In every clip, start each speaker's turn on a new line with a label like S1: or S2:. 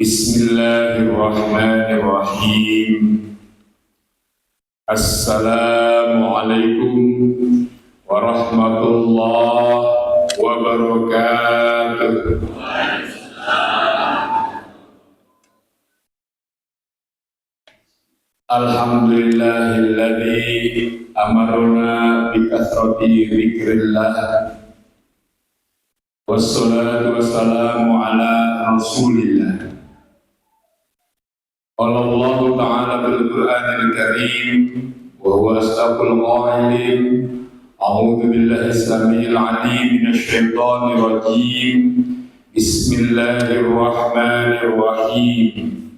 S1: Bismillahirrahmanirrahim. Assalamualaikum warahmatullahi wabarakatuh. Alhamdulillahilladzi amarna bi kathrati dzikrillah. Wassalatu wassalamu ala Rasulillah. Qala Allah Ta'ala bil Qur'anil Karim wa huwa asdaqul qailin. A'udzu billahi as-sami'il 'alim minasy syaithanir rajim. Bismillahirrahmanirrahim.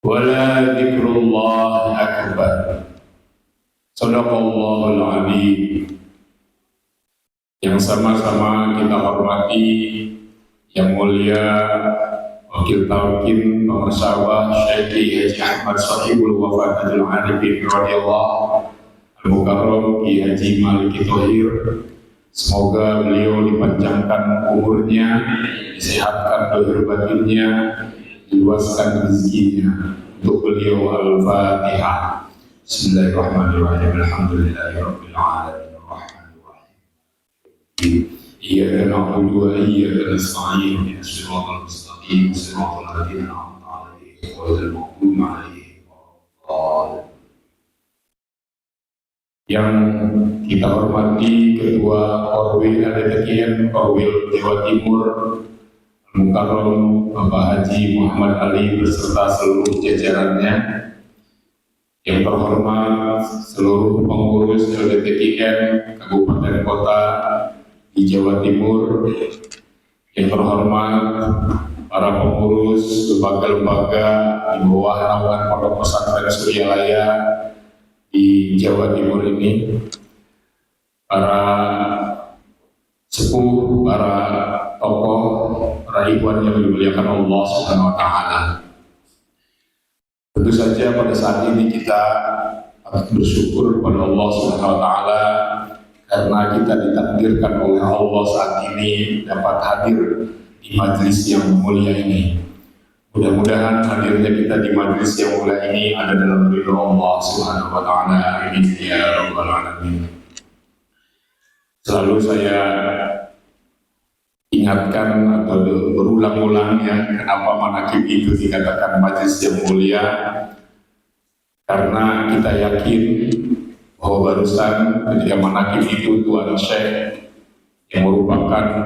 S1: Wala dzikrullah akbar. Shadaqallahul 'azim. Yang sama-sama kita hormati yang mulia Wakil Talqin Pengersawah Syekh Haji Ahmad Sahibul Wafatul Arifin radhiyallahu Al-Mukarram Ki Haji Maliki Thohir. Semoga beliau dipanjangkan umurnya, disehatkan dohir batinnya, diluaskan rezekinya. Untuk beliau Al-Fatihah. Bismillahirrahmanirrahim. Alhamdulillahirabbil alamin. Iyyaka na'budu wa iyyaka nasta'in. Ihdinas siratal mustaqim. Siratal ladzina an'amta 'alaihim ghairil maghdubi 'alaihim waladdallin. Yang kita hormati Ketua Korwil ADTKN Korwil Jawa Timur Al-Mukarram Bapak Haji Muhammad Ali beserta seluruh jajarannya. Yang terhormat seluruh pengurus LDTKN Kabupaten Kota di Jawa Timur, yang terhormat para pengurus lembaga-lembaga di bawah naungan Pondok Pesantren Suryalaya di Jawa Timur ini, para sepuh, para tokoh, para ikhwan yang dimuliakan Allah Subhanahu wa Ta'ala. Tentu saja pada saat ini kita harus bersyukur kepada Allah Subhanahu wa Ta'ala karena kita ditakdirkan oleh Allah saat ini dapat hadir di majelis yang mulia ini. Mudah-mudahan hadirnya kita di majelis yang mulia ini ada dalam ridho Allah Subhanahu wa Ta'ala. Amin ya rabbal alamin. Selalu saya ingatkan atau berulang-ulang ya, kenapa manaqib itu dikatakan majelis yang mulia, karena kita yakin bahwa barusan ketika manaqib itu Tuan Syekh yang merupakan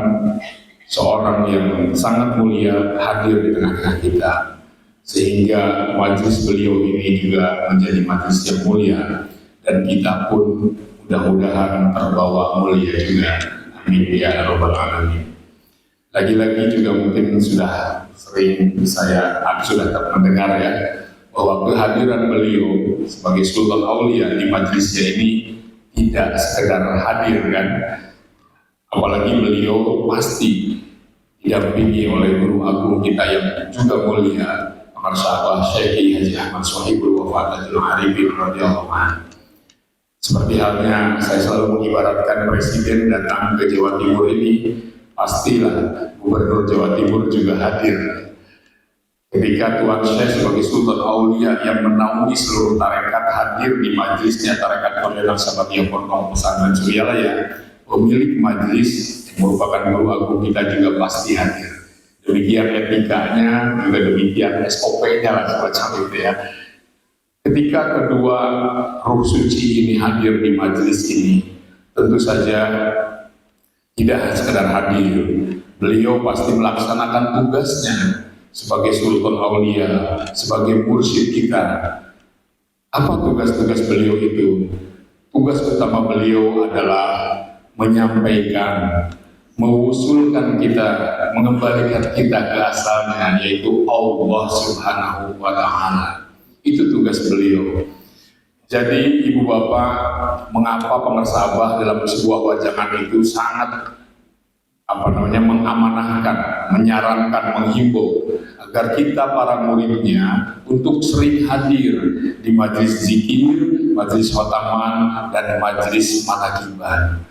S1: seorang yang sangat mulia hadir di tengah-tengah kita, sehingga majelis beliau ini juga menjadi majelis yang mulia dan kita pun mudah-mudahan terbawa mulia juga. Amin ya rabbal alamin. Lagi-lagi juga mungkin sudah sering sudah mendengar ya, bahwa kehadiran beliau sebagai Sultan Aulia di majelisnya ini tidak sekedar hadir kan, apalagi beliau pasti didampingi oleh guru agung kita yang juga mulia, Pengersawah Syekh Haji Ahmad Sahibul Wafatul Arifin radhiyallahu anhu. Seperti halnya saya selalu mengibaratkan presiden datang ke Jawa Timur ini, pastilah Gubernur Jawa Timur juga hadir. Ketika Tuan Syekh sebagai Sultan Aulia yang menaungi seluruh tarekat hadir di majelisnya tarekat Pondok Sahabatiyah Pondok Pesantren Suryalaya, pemilik majelis yang merupakan guru agung kita juga pasti hadir. Demikian etikanya, juga demikian SOP-nya lah semacam itu ya. Ketika kedua ruh suci ini hadir di majelis ini, tentu saja tidak hanya sekedar hadir, beliau pasti melaksanakan tugasnya sebagai Sultan Aulia, sebagai mursyid kita. Apa tugas-tugas beliau itu? Tugas utama beliau adalah menyampaikan, mengusulkan kita, mengembalikan kita ke asalnya, yaitu Allah Subhanahu wa Ta'ala. Itu tugas beliau. Jadi ibu bapak, mengapa pengersabah dalam sebuah wajangan itu sangat mengamanahkan, menyarankan, menghimbau agar kita para muridnya untuk sering hadir di majelis zikir, majelis khotaman, dan majelis manaqiban.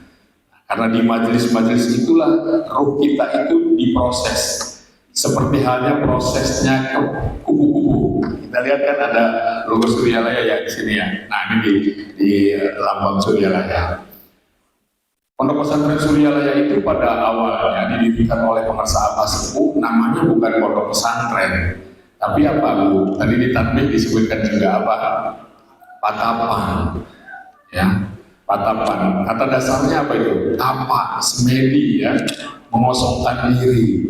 S1: Karena di majelis-majelis itulah roh kita itu diproses seperti halnya prosesnya ke kupu-kupu. Kita lihat kan ada logo Suryalaya ya di sini ya. Nah ini di lambang Suryalaya. Pondok pesantren Suryalaya itu pada awalnya didirikan oleh pengusaha Abah Sepuh, namanya bukan pondok pesantren, tapi apa Bu? Tadi di Tanbih disebutkan juga apa? Patapan, ya, patapan. Kata dasarnya apa itu? Tapa, semedi, ya, mengosongkan diri,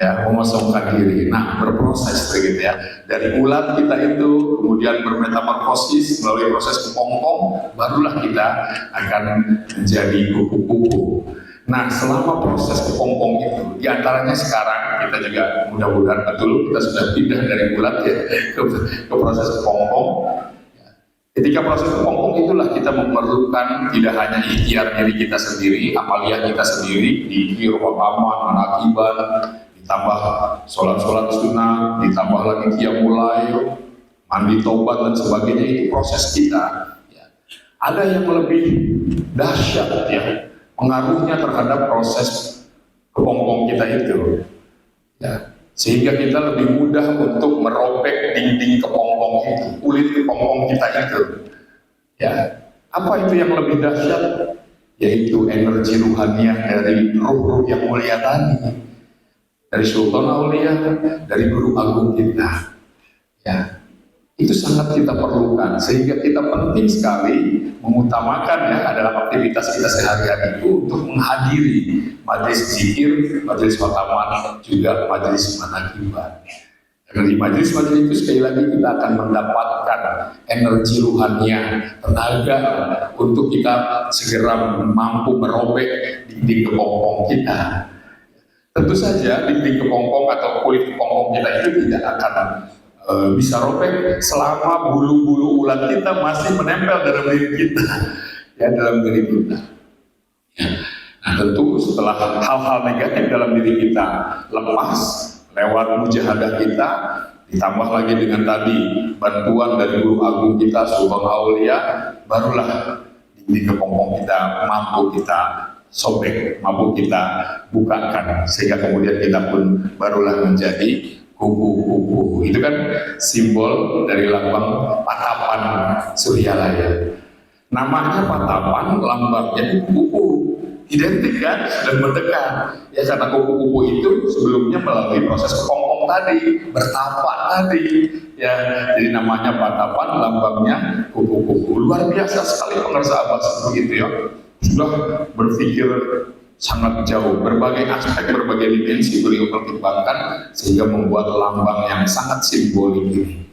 S1: ya, mengosongkan diri. Nah, berproses begitu ya. Dari ulat kita itu kemudian bermetamorfosis melalui proses kepompong, barulah kita akan menjadi kupu-kupu. Nah, selama proses kepompong itu, diantaranya sekarang kita juga mudah-mudahan betul kita sudah pindah dari ulat ya ke proses kepompong. Ketika proses kepompong itulah kita memerlukan tidak hanya ikhtiar diri kita sendiri, amaliyah kita sendiri, dikir, rakaman, manakiban, ditambah sholat-sholat sunnah, ditambah lagi qiyamul lail, mandi tobat dan sebagainya, itu proses kita. Ya. Ada yang lebih dahsyat ya, pengaruhnya terhadap proses kepompong kita itu. Ya. Sehingga kita lebih mudah untuk merobek dinding kepompong itu, kulit kepompong kita itu. Ya. Apa itu yang lebih dahsyat? Yaitu energi ruhaniah dari ruh-ruh yang mulia tadi. Dari Sultan Aulia, dari guru agung kita, ya, itu sangat kita perlukan. Sehingga kita penting sekali mengutamakan ya adalah aktivitas kita sehari-hari itu untuk menghadiri majelis zikir, majelis khataman, juga majelis manakiban. Dan di majelis-majelis itu sekali lagi kita akan mendapatkan energi ruhaniah, tenaga untuk kita segera mampu merobek dinding kepompong kita. Tentu saja dinding kepompong atau kulit kepompong kita itu tidak akan bisa robek selama bulu-bulu ulat kita masih menempel dalam diri kita, ya, dalam diri kita. Ya. Nah, tentu setelah hal-hal negatif dalam diri kita lepas lewat mujahadah kita, ditambah lagi dengan tadi bantuan dari guru agung kita Sultan Aulia, barulah dinding kepompong kita mampu kita sobek, mampu kita bukakan, sehingga kemudian kita pun barulah menjadi kupu-kupu. Itu kan simbol dari lambang patapan Suryalaya. Namanya patapan, lambangnya kupu-kupu, identik kan, dan mendekat. Ya, karena kupu-kupu itu sebelumnya melalui proses kepompong tadi, bertapak tadi. Ya, jadi namanya patapan, lambangnya kupu-kupu. Luar biasa sekali pengusaha Abah Sepuh itu ya. Sudah berpikir sangat jauh, berbagai aspek, berbagai dimensi beliau pertimbangkan sehingga membuat lambang yang sangat simbolik ini.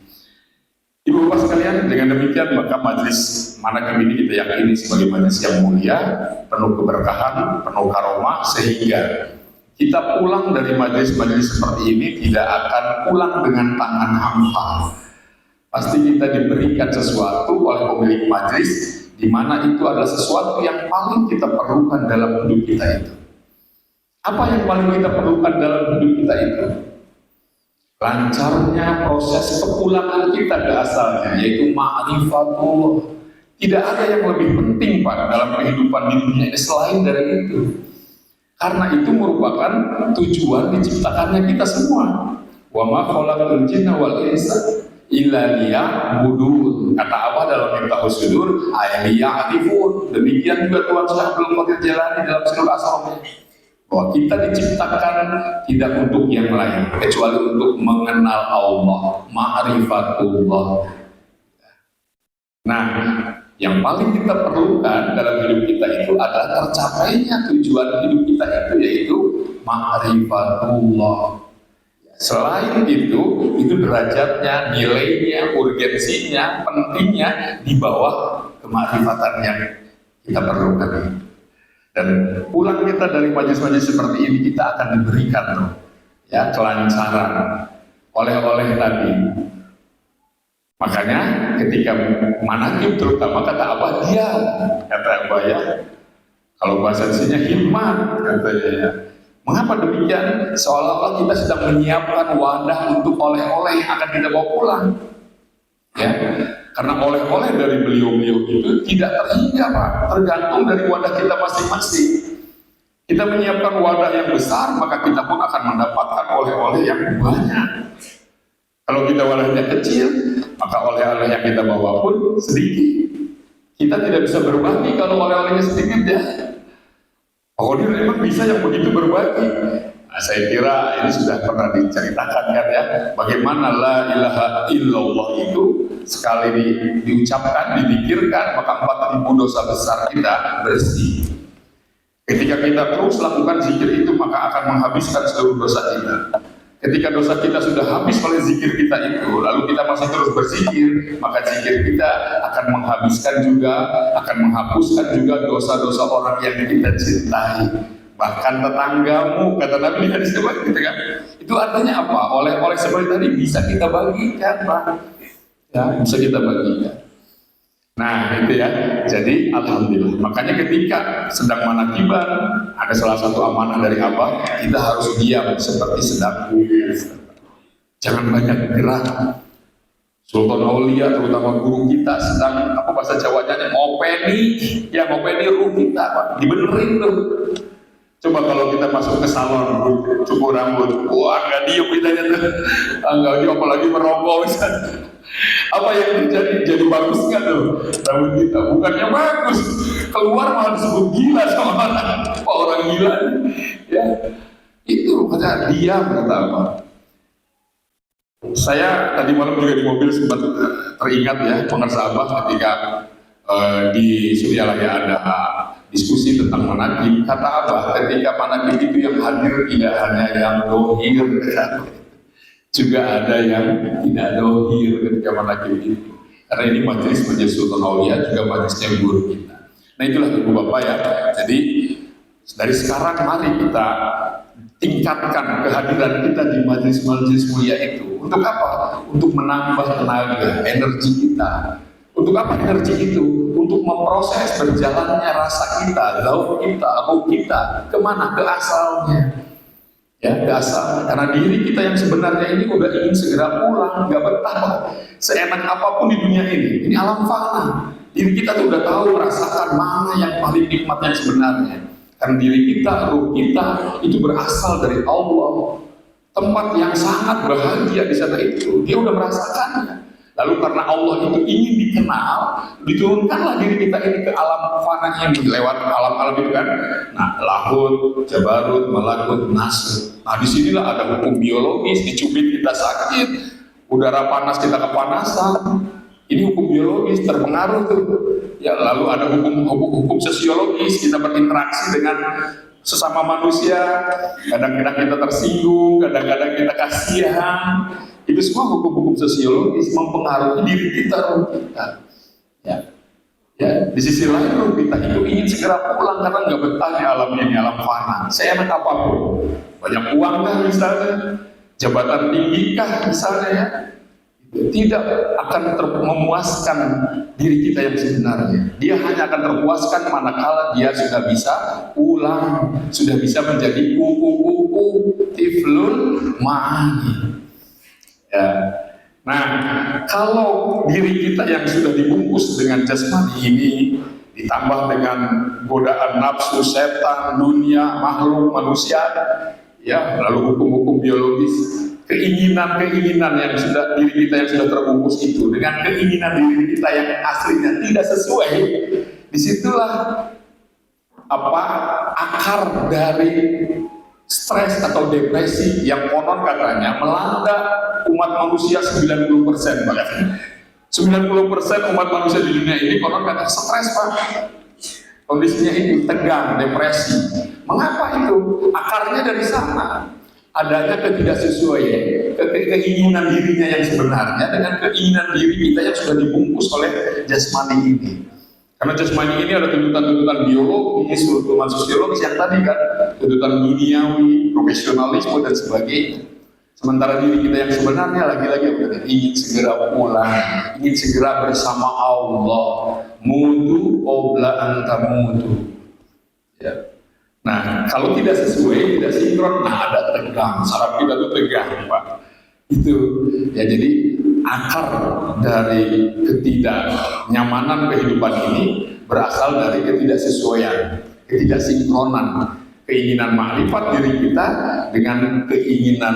S1: Ibu bapak sekalian, dengan demikian maka majelis manakib ini kita yakini sebagai majelis yang mulia, penuh keberkahan, penuh karomah, sehingga kita pulang dari majelis-majelis seperti ini tidak akan pulang dengan tangan hampa. Pasti kita diberikan sesuatu oleh pemilik majelis, di mana itu adalah sesuatu yang paling kita perlukan dalam hidup kita itu. Apa yang paling kita perlukan dalam hidup kita itu? Lancarnya proses kepulangan kita ke asalnya, yaitu ma'rifatullah. Tidak ada yang lebih penting Pak dalam kehidupan di dunia ini selain dari itu. Karena itu merupakan tujuan diciptakannya kita semua. Wa ma khalaqtul jinna wal insa illa liya'budun. Kata Allah dalam Miftahus Sudur, liya'rifun. Demikian juga Tuhan Syekh Abdul Qadir Jailani dalam Sirul Asrar, bahwa kita diciptakan tidak untuk yang lain kecuali untuk mengenal Allah, ma'rifatullah. Nah, yang paling kita perlukan dalam hidup kita itu adalah tercapainya tujuan hidup kita itu, yaitu ma'rifatullah. Selain itu derajatnya, nilainya, urgensinya, pentingnya di bawah kemakrifatan yang kita perlukan. Dan pulang kita dari majelis-majelis seperti ini, kita akan diberikan ya kelancaran oleh-oleh tadi. Makanya ketika manakib terutama kata Abah dia, kata Abah ya, kalau bahasa sininya hikmat katanya ya. Mengapa demikian? Seolah-olah kita sedang menyiapkan wadah untuk oleh-oleh yang akan kita bawa pulang. Ya, karena oleh-oleh dari beliau-beliau itu tidak terhingga Pak, tergantung dari wadah kita masing-masing. Kita menyiapkan wadah yang besar, maka kita pun akan mendapatkan oleh-oleh yang banyak. Kalau kita wadahnya kecil, maka oleh-oleh yang kita bawa pun sedikit. Kita tidak bisa berbagi kalau oleh-olehnya sedikit ya. Oh, dia memang bisa yang begitu berbagi. Nah, saya kira ini sudah pernah diceritakan kan ya, bagaimana la ilaha illallah itu sekali diucapkan, dipikirkan, maka 4.000 dosa besar kita bersih. Ketika kita terus lakukan zikir itu, maka akan menghabiskan seluruh dosa kita. Ketika dosa kita sudah habis oleh zikir kita itu, lalu kita masih terus berzikir, maka zikir kita akan menghabiskan juga, akan menghapuskan juga dosa-dosa orang yang kita cintai. Bahkan tetanggamu, kata Nabi di hadis itu kan, itu artinya apa? Oleh seperti tadi bisa kita bagikan, Pak. Ya, bisa kita bagikan. Nah, itu ya. Jadi alhamdulillah. Makanya ketika sedang manakiban, ada salah satu amanah dari Abah, kita harus diam seperti sedang wukuf. Jangan banyak gerak. Sultan Aulia, terutama guru kita, sedang apa bahasa Jawanya ngopeni, ya ngopeni ruh kita, Pak. Dibenerin tuh. Coba kalau kita masuk ke salon, cukur rambut, wah nggak diem bedanya tuh, nggak diem apalagi merokok misalnya. Apa yang terjadi? Jadi bagus nggak tuh rambut kita? Bukannya bagus, keluar malah disebut gila sama orang gila. Ya, itu kata diam, kata apa? Saya tadi malam juga di mobil sempat teringat ya pengersa Abah ketika di Suryalaya ada diskusi tentang manakib. Kata Abah, ketika manakib itu yang hadir tidak hanya yang dohir, juga ada yang tidak dohir ketika manakib itu. Karena ini majelis Sultan Aulia, juga majelisnya guru kita. Nah itulah Ibu Bapak ya. Jadi dari sekarang mari kita tingkatkan kehadiran kita di majelis-majelis mulia itu. Untuk apa? Untuk menambah tenaga, energi kita. Untuk apa energi itu? Untuk memproses berjalannya rasa kita, lauk kita, ruh kita, kemana? Ke asalnya. Ya, ke asalnya. Karena diri kita yang sebenarnya ini udah ingin segera pulang, nggak betah. Seenak apapun di dunia ini alam fana. Diri kita tuh udah tahu, merasakan mana yang paling nikmat yang sebenarnya. Karena diri kita, ruh kita itu berasal dari Allah. Tempat yang sangat bahagia di sana itu, dia udah merasakannya. Lalu karena Allah itu ingin dikenal, diturunkanlah diri kita ini ke alam fana yang lewat alam-alam itu kan. Nah, lahut, jabarut, malakut, nasr. Nah, disinilah ada hukum biologis, dicubit kita sakit, udara panas kita kepanasan. Ini hukum biologis terpengaruh tuh. Ya, lalu ada hukum sosiologis, kita berinteraksi dengan sesama manusia. Kadang-kadang kita tersinggung, kadang-kadang kita kasihan. Itu semua hukum-hukum sosiologis mempengaruhi diri kita, ruh kita. Ya, di sisi lain ruh kita itu ingin segera pulang karena nggak betah di alam ini, alam fana. Saya enak apapun, banyak uang kah misalnya, jabatan tinggi kah misalnya ya, tidak akan memuaskan diri kita yang sebenarnya. Dia hanya akan terpuaskan manakala dia sudah bisa pulang, sudah bisa menjadi kupu-kupu tiflul ma'ani. Ya. Nah, kalau diri kita yang sudah dibungkus dengan jasmani ini ditambah dengan godaan nafsu, setan, dunia, makhluk, manusia, ya, lalu hukum-hukum biologis, keinginan-keinginan yang sudah diri kita yang sudah terbungkus itu dengan keinginan diri kita yang aslinya tidak sesuai, disitulah akar dari stres atau depresi yang konon katanya melanda umat manusia 90%, Pak. 90% umat manusia di dunia ini konon kata stres, Pak. Kondisinya itu tegang, depresi. Mengapa itu? Akarnya dari sana. Adanya ketidaksesuaian, keinginan dirinya yang sebenarnya dengan keinginan diri kita yang sudah dibungkus oleh jasmani ini. Karena jasmani ini ada tuntutan-tuntutan biologis, tuntutan sosiologis yang tadi kan, tuntutan duniawi, profesionalisme dan sebagainya. Sementara diri kita yang sebenarnya lagi-lagi ingin segera pulang, ingin segera bersama Allah. Mutu obla antamutu. Ya. Nah, kalau tidak sesuai, tidak sinkron, nah ada tegang. Saraf kita itu tegang, Pak. Itu ya, jadi akar dari ketidaknyamanan kehidupan ini berasal dari ketidaksesuaian, ketidaksinkronan keinginan makrifat diri kita dengan keinginan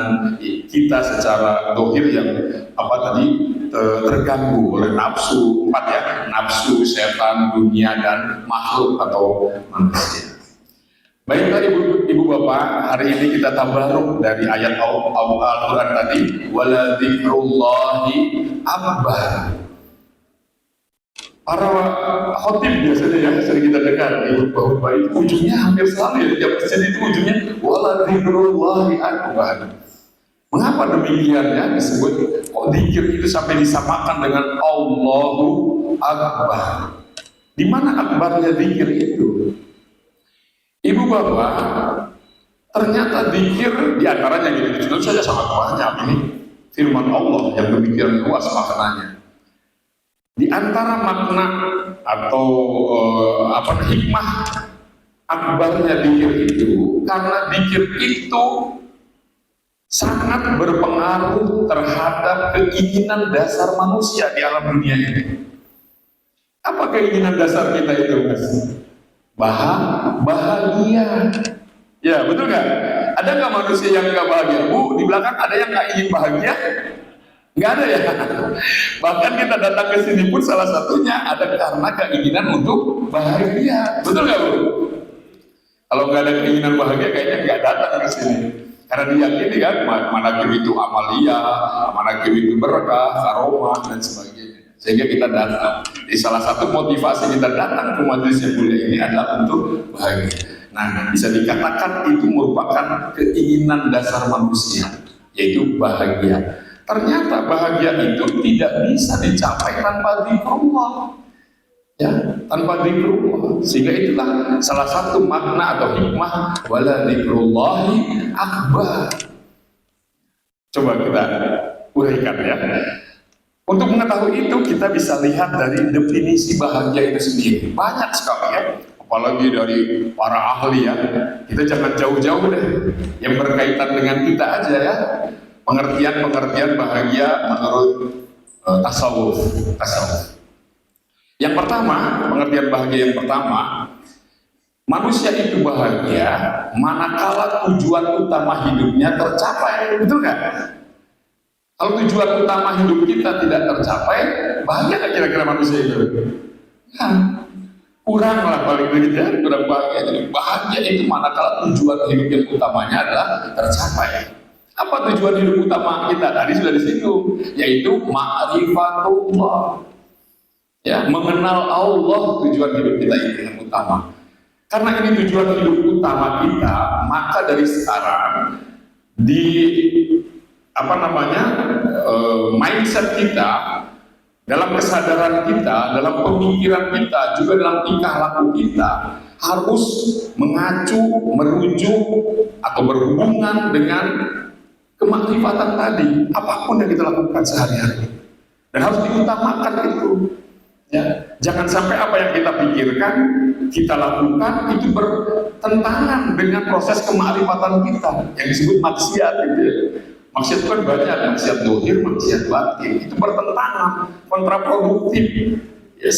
S1: kita secara dohir yang terganggu oleh nafsu empat ya, nafsu, setan, dunia, dan makhluk atau manusia. Baiklah ibu bapak, hari ini kita tabaruk dari ayat Al-Quran tadi, wala dzikrullahi akbar. Para khotib biasanya ya sering kita dengar di khutbah itu ujungnya hampir selalu ya, tiap itu ujungnya wala dzikrullahi akbar. Mengapa demikian ya disebut? Kok dzikir itu sampai disamakan dengan Allahu Akbar? Di mana akbarnya dzikir itu? Ibu bapak, ternyata dzikir diantaranya gitu, tentu saja sangat banyak ini firman Allah yang demikian luas maknanya. Di antara makna atau hikmah akbarnya dzikir itu, karena dzikir itu sangat berpengaruh terhadap keinginan dasar manusia di alam dunia ini. Apa keinginan dasar kita itu, Mas? Bahagia. Ya, betul nggak? Ada nggak manusia yang nggak bahagia? Bu, di belakang ada yang nggak ingin bahagia? Nggak ada ya? Bahkan kita datang ke sini pun salah satunya ada karena keinginan untuk bahagia. Betul nggak, Bu? Kalau nggak ada keinginan bahagia, kayaknya nggak datang ke sini. Karena diyakini kan, manakib itu amalia, manakib itu berkah, karomah, dan sebagainya. Sehingga kita datang. Jadi salah satu motivasi kita datang ke majelis yang mulia ini adalah untuk bahagia. Nah, bisa dikatakan itu merupakan keinginan dasar manusia, yaitu bahagia. Ternyata bahagia itu tidak bisa dicapai tanpa dzikrullah. Ya, tanpa dzikrullah. Sehingga itulah salah satu makna atau hikmah wala dzikrullahi akbar. Coba kita uraikan ya. Untuk mengetahui itu kita bisa lihat dari definisi bahagia itu sendiri. Banyak sekali ya, apalagi dari para ahli ya. Kita jangan jauh-jauh deh, yang berkaitan dengan kita aja ya. Pengertian-pengertian bahagia menurut tasawuf. Yang pertama, pengertian bahagia yang pertama, manusia itu bahagia manakala tujuan utama hidupnya tercapai. Betul nggak? Kalau tujuan utama hidup kita tidak tercapai, bahagia nggak kira-kira manusia itu? Nah, kurang lah paling tidak, kurang bahagia. Jadi bahagia itu manakala tujuan hidup yang utamanya adalah tercapai. Apa tujuan hidup utama kita? Tadi sudah disinggung, yaitu ma'rifatullah. Ya, mengenal Allah tujuan hidup kita itu yang utama. Karena ini tujuan hidup utama kita, maka dari sekarang di mindset kita, dalam kesadaran kita, dalam pemikiran kita, juga dalam tingkah laku kita harus mengacu, merujuk atau berhubungan dengan kemakrifatan tadi, apapun yang kita lakukan sehari-hari, dan harus diutamakan itu. Ya, jangan sampai apa yang kita pikirkan, kita lakukan itu bertentangan dengan proses kemakrifatan kita yang disebut maksiat gitu ya. Maksiat itu kan banyak, maksiat dohir, maksiat batin, itu bertentangan, kontraproduktif. Ya,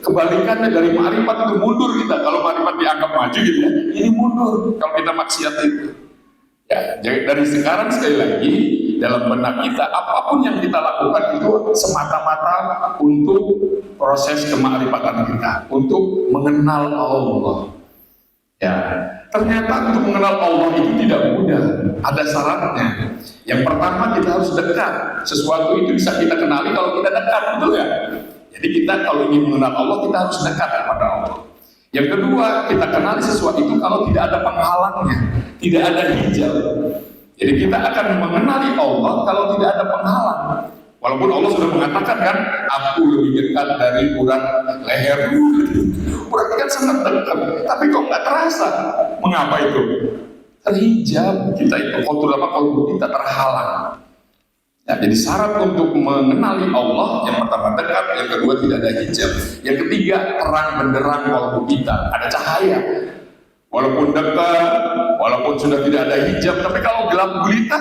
S1: kebalikannya dari makrifat itu mundur kita. Kalau makrifat dianggap maju gitu ya, ini mundur kalau kita maksiat itu. Ya, jadi dari sekarang sekali lagi dalam benak kita, apapun yang kita lakukan itu semata-mata untuk proses kemakrifatan kita, untuk mengenal Allah. Ya, ternyata untuk mengenal Allah itu tidak mudah, ada syaratnya. Yang pertama, kita harus dekat. Sesuatu itu bisa kita kenali kalau kita dekat, betul ya? Jadi kita kalau ingin mengenal Allah, kita harus dekat kepada Allah. Yang kedua, kita kenali sesuatu itu kalau tidak ada penghalangnya, tidak ada hijab. Jadi kita akan mengenali Allah kalau tidak ada penghalang. Walaupun Allah sudah mengatakan kan, aku lebih dekat dari urat lehermu. Berarti kan sangat dekat, tapi kok nggak terasa? Mengapa itu? Terhijab kita itu, kalau kita terhalang. Ya, jadi syarat untuk mengenali Allah yang pertama dekat, yang kedua tidak ada hijab, yang ketiga terang benderang kalbu kita, ada cahaya. Walaupun dekat, walaupun sudah tidak ada hijab, tapi kalau gelap gulita,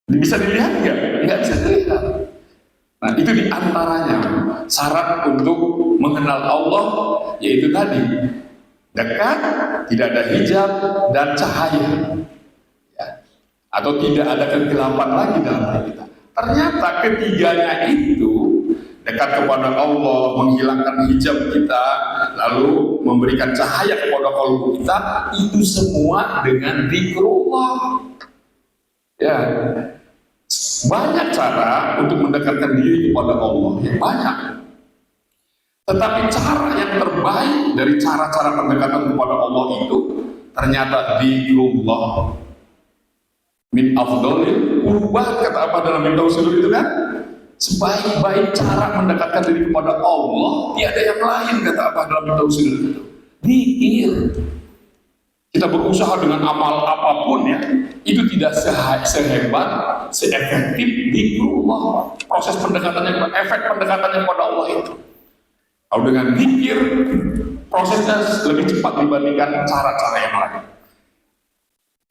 S1: bisa dilihat nggak? Nggak bisa dilihat. Nah, itu diantaranya syarat untuk mengenal Allah, yaitu tadi dekat, tidak ada hijab dan cahaya, ya. Atau tidak ada kegelapan lagi dalam diri kita. Ternyata ketiganya itu, dekat kepada Allah, menghilangkan hijab kita, lalu memberikan cahaya kepada kalbu kita, itu semua dengan zikrullah. Ya, banyak cara untuk mendekatkan diri kepada Allah, ya banyak. Tetapi cara yang terbaik dari cara-cara pendekatan kepada Allah itu ternyata zikrullah. Min afdhalil qurbat, kata apa dalam Ibnu Usul itu kan? Sebaik-baik cara mendekatkan diri kepada Allah tiada yang lain, kata apa dalam Ibnu Usul itu? Zikir. Kita berusaha dengan amal apapun ya, itu tidak sehebat, seefektif zikrullah. Proses pendekatannya, efek pendekatannya kepada Allah itu. Kalau dengan zikir, prosesnya lebih cepat dibandingkan cara-cara yang lain.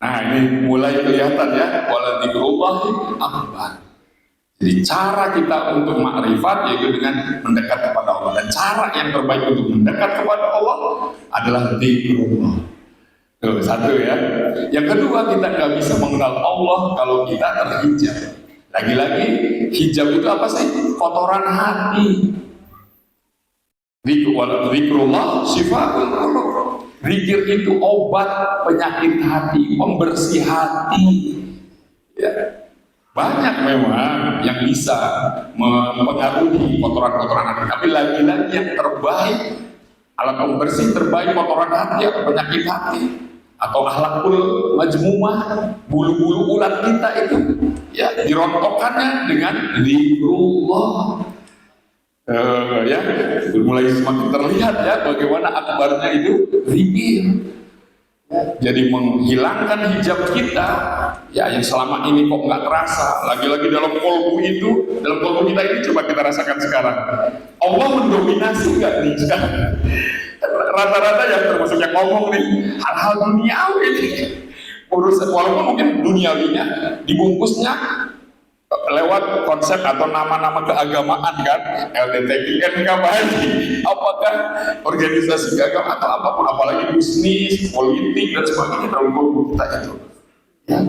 S1: Nah, ini mulai kelihatan ya, wala dzikrullahi akbar. Jadi cara kita untuk makrifat yaitu dengan mendekat kepada Allah, dan cara yang terbaik untuk mendekat kepada Allah adalah zikrullah. Tuh, satu ya. Yang kedua, kita nggak bisa mengenal Allah kalau kita terhijab. Lagi-lagi hijab itu apa sih? Kotoran hati. Zikrullah syifaul qulub. Zikir itu obat penyakit hati, pembersih hati. Ya. Banyak memang yang bisa mempengaruhi kotoran-kotoran hati, tapi lagi-lagi yang terbaik, alat pembersih terbaik kotoran hati atau penyakit hati atau akhlakul majmumah, bulu-bulu ulat kita itu ya dirontokkannya dengan zikrullah. Ya, mulai semakin terlihat ya bagaimana akbarnya itu zikir. Jadi menghilangkan hijab kita ya yang selama ini kok nggak terasa. Lagi-lagi dalam kolbu itu, dalam kolbu kita ini, coba kita rasakan sekarang. Allah mendominasi nggak nih sekarang? Rata-rata yang termasuk yang ngomong nih hal-hal duniawi nih. Urusan walaupun mungkin duniawinya dibungkusnya lewat konsep atau nama-nama keagamaan kan, LDTKN apakah organisasi keagamaan atau apapun, apalagi bisnis, politik dan sebagainya dalam kolbu kita itu ya,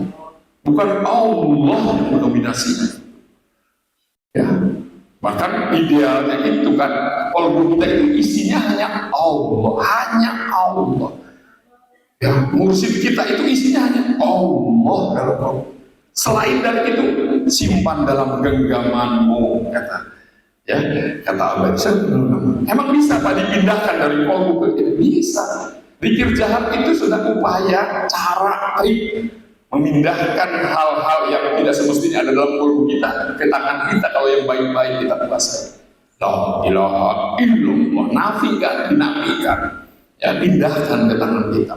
S1: bukan Allah yang mendominasinya ya. Bahkan idealnya itu kan kolbu kita itu isinya hanya Allah ya. Mursyid kita itu isinya hanya Allah dalam kolbu. Selain dari itu, simpan dalam genggamanmu, kata Abad. Emang bisa Pak dipindahkan dari kolbu ke ini? Bisa. Zikir jahat itu sudah upaya, cara, trik memindahkan hal-hal yang tidak semestinya ada dalam kolbu kita ke tangan kita. Kalau yang baik-baik kita kuasai. La ilaha illallah, nafikan, dinafikan, ya pindahkan ke tangan kita.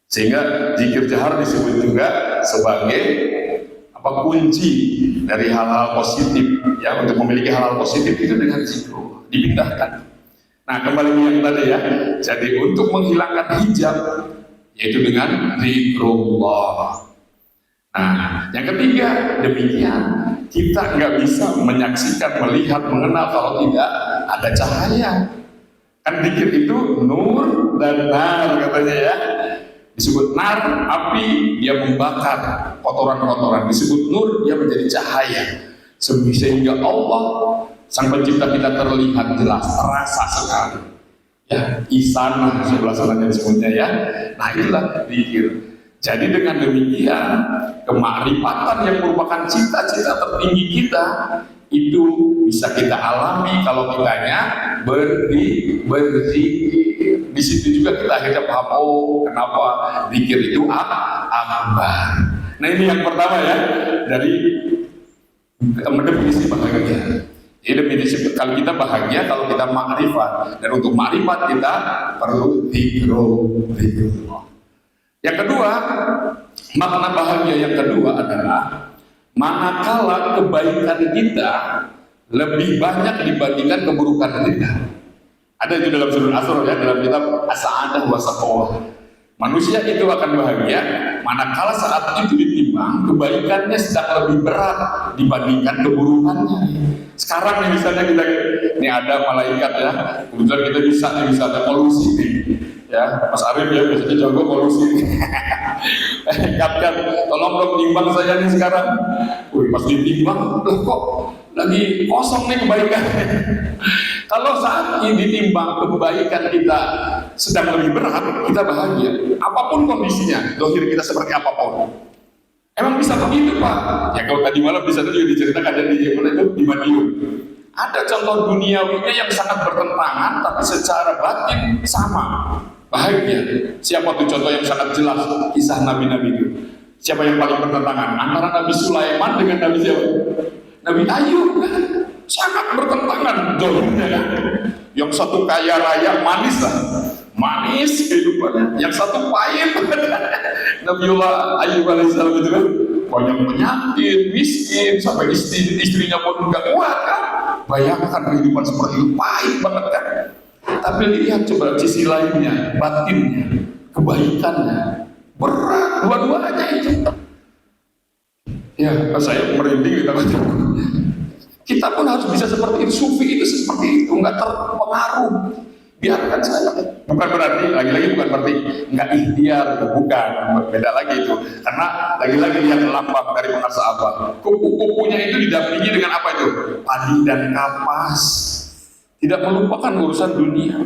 S1: Sehingga zikir jahar disebut juga sebagai kunci dari hal-hal positif ya, untuk memiliki hal-hal positif itu dengan zikrullah dipindahkan. Nah, kembali yang tadi ya, jadi untuk menghilangkan hijab yaitu dengan zikrullah. Nah, yang ketiga demikian, kita nggak bisa menyaksikan, melihat, mengenal kalau tidak ada cahaya. Kan zikir itu nur dan nar katanya ya. Disebut nar, api, dia membakar kotoran-kotoran. Disebut nur, dia menjadi cahaya. Sehingga Allah, sang pencipta kita terlihat jelas, terasa sekali. Ya, isana sebelah sananya disebutnya ya. Nah, itulah zikir. Jadi dengan demikian, kemakrifatan yang merupakan cita-cita tertinggi kita itu bisa kita alami kalau kitanya berzikir. Di situ juga kita akhirnya paham, oh kenapa zikir itu akbar. Nah, ini yang pertama ya, dari definisi bahagia. Jadi definisi kalau kita bahagia kalau kita makrifat, dan untuk makrifat kita perlu zikrullah. Yang kedua, makna bahagia yang kedua adalah manakala kebaikan kita lebih banyak dibandingkan keburukan kita. Ada itu dalam surah Asr ya, dalam kitab As-Sa'adah wa Saqawah. Manusia itu akan bahagia manakala saat itu ditimbang kebaikannya sedang lebih berat dibandingkan keburukannya. Sekarang nih misalnya kita ini ada malaikat ya, kebetulan kita bisa ada polusi nih. Ya, Mas Arif ya biasanya jago kolusi. Ingatkan, tolong dong timbang saya nih sekarang. Wih, pas ditimbang, loh kok lagi kosong nih kebaikan. Kalau saat ini ditimbang kebaikan kita sedang lebih berat, kita bahagia. Apapun kondisinya, dohir kita seperti apapun. Emang bisa begitu Pak? Ya kalau tadi malam bisa juga diceritakan ada di mana itu di Madiun. Ada contoh duniawinya yang sangat bertentangan, tapi secara batin sama. Bahagia. Siapa tuh contoh yang sangat jelas kisah Nabi-Nabi itu? Siapa yang paling bertentangan? Antara Nabi Sulaiman dengan Nabi siapa? Nabi Ayub. Sangat bertentangan dohirnya kan? Yang satu kaya raya manis lah, manis kehidupannya. Yang satu pahit. Nabiullah Ayub alaihissalam itu kan banyak penyakit, miskin, sampai istrinya pun nggak kuat kan? Bayangkan kehidupan seperti itu pahit banget kan? Tapi lihat coba sisi lainnya, batinnya, kebaikannya, berat dua-duanya itu. Ya, saya merinding kita. Kita pun harus bisa seperti itu. Sufi itu seperti itu, nggak terpengaruh. Biarkan saja. Bukan berarti, lagi-lagi bukan berarti nggak ikhtiar, bukan. Beda lagi itu. Karena lagi-lagi lihat lambang dari pengarsaabah. Kupu-kupunya itu didampingi dengan apa itu? Padi dan kapas. Tidak melupakan urusan dunia.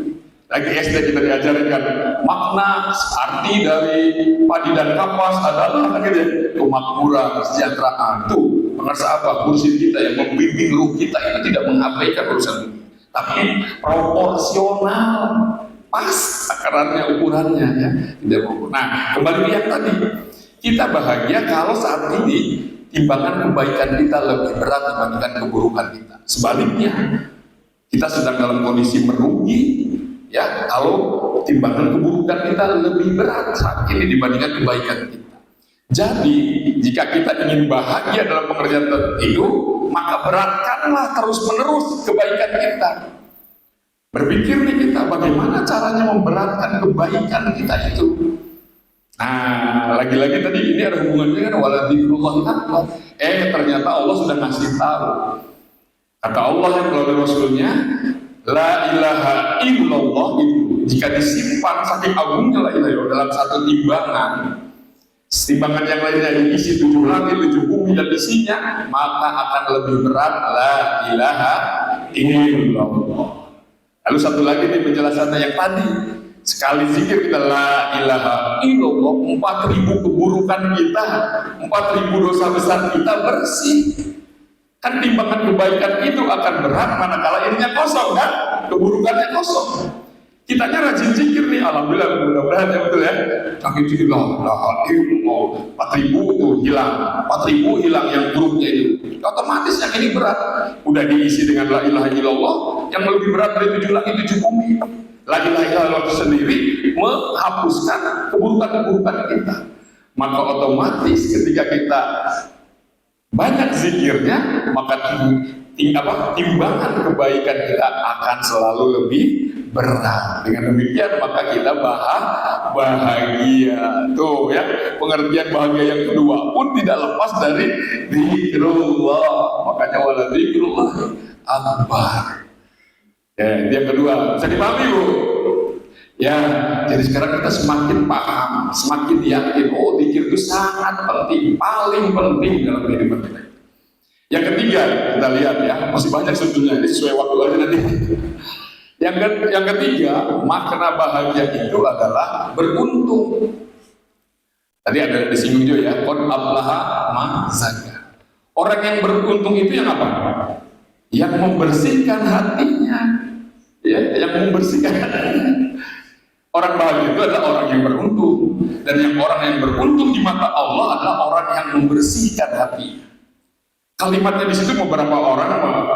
S1: Lagi SD kita diajarkan makna arti dari padi dan kapas adalah gitu, kemakmuran, kesejahteraan. Tuh pengarsaabah kursi kita yang membimbing ruh kita itu tidak mengabaikan urusan dunia, tapi proporsional, pas takarannya, ukurannya ya. Tidak mau. Nah, kembali ke yang tadi, kita bahagia kalau saat ini timbangan kebaikan kita lebih berat dibandingkan keburukan kita. Sebaliknya, kita sedang dalam kondisi merugi ya kalau timbangan keburukan kita lebih berat saat ini dibandingkan kebaikan kita. Jadi jika kita ingin bahagia dalam pekerjaan itu, maka beratkanlah terus-menerus kebaikan kita. Berpikir nih kita bagaimana caranya memberatkan kebaikan kita itu. Nah, lagi-lagi tadi ini ada hubungannya kan waladzikrullah akbar. Ternyata Allah sudah ngasih tahu. Kata Allah yang melalui Rasulnya, la ilaha illallah itu jika disimpan saking agungnya la ilaha illallah dalam satu timbangan yang lainnya diisi 7 langit, 7 bumi dan isinya, maka akan lebih berat la ilaha illallah. Lalu satu lagi nih penjelasannya yang tadi, sekali zikir kita la ilaha illallah, 4.000 keburukan kita, 4.000 dosa besar kita bersih. Kan timbangan kebaikan itu akan berat manakala ininya kosong kan, keburukannya kosong. Kitanya rajin zikir nih, alhamdulillah, mudah-mudahan ya betul ya. Rajin zikir lah, 4.000 tuh hilang, 4.000 hilang yang buruknya itu. Otomatis yang ini berat, udah diisi dengan la ilaha illallah, yang lebih berat dari 7 langit 7 bumi. La ilaha illallah itu sendiri menghapuskan keburukan-keburukan kita. Maka otomatis ketika kita banyak zikirnya, maka timbangan kebaikan kita akan selalu lebih berat. Dengan demikian maka kita bahagia. Tuh ya, pengertian bahagia yang kedua pun tidak lepas dari zikrullah. Makanya waladzikrullah akbar. Ya, yang kedua, bisa dipahami Bu? Ya, jadi sekarang kita semakin paham, semakin yakin, oh zikir itu sangat penting, paling penting dalam kehidupan kita. Yang ketiga, kita lihat ya, masih banyak sebetulnya, ini sesuai waktu aja nanti. Yang ketiga, makna bahagia itu adalah beruntung. Tadi ada disinggung juga ya, qad aflaha man zakka. Orang yang beruntung itu yang apa? Yang membersihkan hatinya. Ya, yang membersihkan hatinya. Orang bahagia itu adalah orang yang beruntung, dan orang yang beruntung di mata Allah adalah orang yang membersihkan hati. Kalimatnya di situ beberapa orang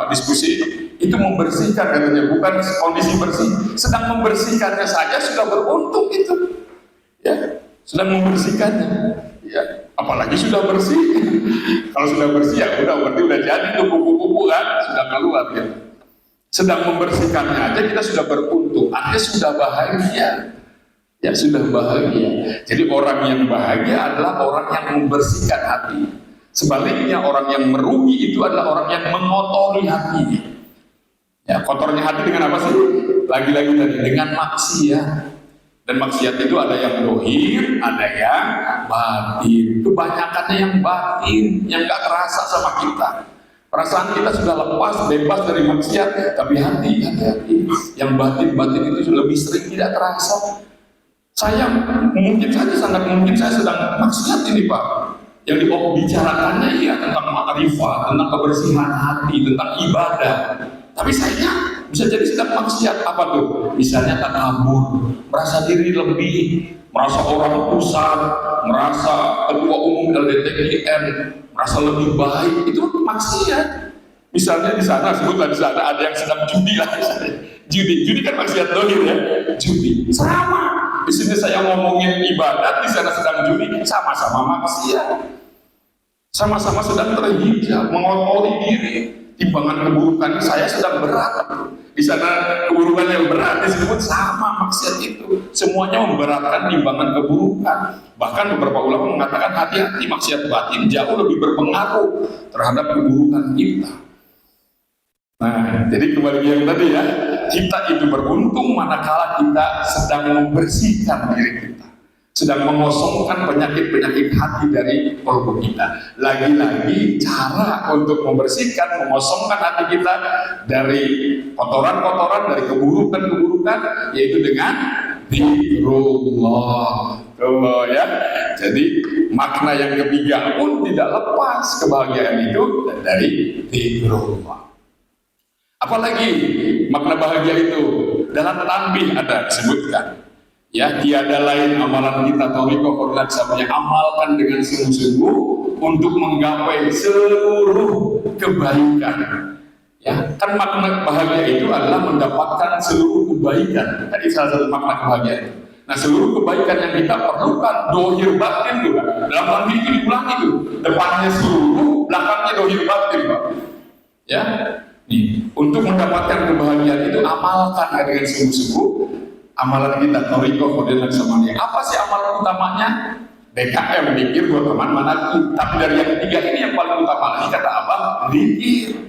S1: diskusi itu membersihkan katanya, bukan kondisi bersih, sedang membersihkannya saja sudah beruntung itu, ya, sedang membersihkannya, ya, apalagi sudah bersih. Kalau sudah bersih ya udah berarti udah jadi tuh kupu-kupu kan, sudah keluar gitu. Sedang membersihkannya aja kita sudah beruntung, artinya sudah bahagia, ya sudah bahagia. Jadi orang yang bahagia adalah orang yang membersihkan hati. Sebaliknya orang yang merugi itu adalah orang yang mengotori hatinya. Ya, kotornya hati dengan apa sih? Lagi-lagi tadi dengan maksiat. Dan maksiat itu ada yang dohir, ada yang batin. Kebanyakannya yang batin, yang gak terasa sama kita. Perasaan kita sudah lepas, bebas dari maksiat, tapi hati-hati. Yang batin-batin itu lebih sering tidak terasa. Saya mungkin saja, sangat mungkin saya sedang maksiat ini Pak. Yang dibicarakannya ya tentang ma'rifah, tentang kebersihan hati, tentang ibadah. Tapi saya bisa jadi sedang maksiat. Apa tuh? Misalnya takabur, merasa diri lebih, merasa orang pusat, merasa ketua umum LDTIN, merasa lebih baik, itu maksiat. Misalnya di sana, sebutlah di sana ada yang sedang judi lah. Judi kan maksiat dohir ya. Judi sama. Di sini saya ngomongin ibadat, di sana sedang judi, sama-sama maksiat. Sama-sama sedang terhijab, mengotori diri. Timbangan keburukan saya sedang berat. Di sana keburukan yang berat disebut sama maksiat itu. Semuanya memberatkan timbangan keburukan. Bahkan beberapa ulama mengatakan hati-hati, maksiat batin jauh lebih berpengaruh terhadap keburukan kita. Nah, jadi kembali yang tadi ya, kita itu beruntung manakala kita sedang membersihkan diri kita, sedang mengosongkan penyakit-penyakit hati dari kolbu kita. Lagi-lagi cara untuk membersihkan, mengosongkan hati kita dari kotoran-kotoran, dari keburukan-keburukan, yaitu dengan zikrullah. Tuh ya. Jadi makna yang ketiga pun tidak lepas kebahagiaan itu dari zikrullah. Apalagi makna bahagia itu dalam tanbih ada disebutkan. Ya, tiada lain amalan kita tariqah koordinat samanya amalkan dengan sungguh-sungguh untuk menggapai seluruh kebaikan. Ya, kan makna bahagia itu adalah mendapatkan seluruh kebaikan. Tadi salah satu makna kebahagiaan itu. Nah, seluruh kebaikan yang kita perlukan dohir batin juga. Dalam tanbih itu diulangi itu. Depannya seluruh, belakangnya dohir batin, Pak. Ya. Nih, untuk mendapatkan kebahagiaan itu amalkan dengan sungguh-sungguh amalan kita tariqah koordinat samanya. Apa sih amalan utamanya? DKM, dikir buat teman manaki. Tapi dari yang ketiga ini yang paling utama lagi kata apa? Dikir.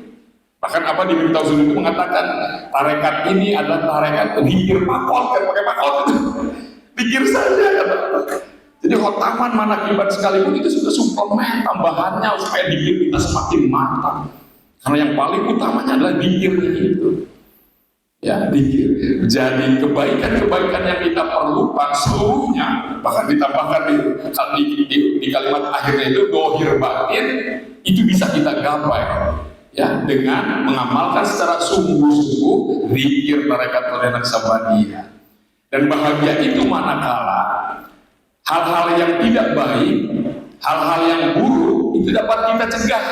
S1: Bahkan apa di Miftahul Zulum itu mengatakan tarekat ini adalah tarekat dikir makot, kan pakai makot itu. Dikir saja kata. Jadi khotaman manakibat sekalipun itu sudah suplemen tambahannya supaya dikir kita semakin matang. Karena yang paling utamanya adalah dikirnya itu. Ya, dikir. Jadi kebaikan-kebaikan yang kita perlukan seluruhnya, bahkan ditambahkan di kalimat akhirnya itu dohir batin, itu bisa kita gapai ya dengan mengamalkan secara sungguh-sungguh zikir tarekat koordinat sabaniyah. Dan bahagia itu manakala hal-hal yang tidak baik, hal-hal yang buruk itu dapat kita cegah.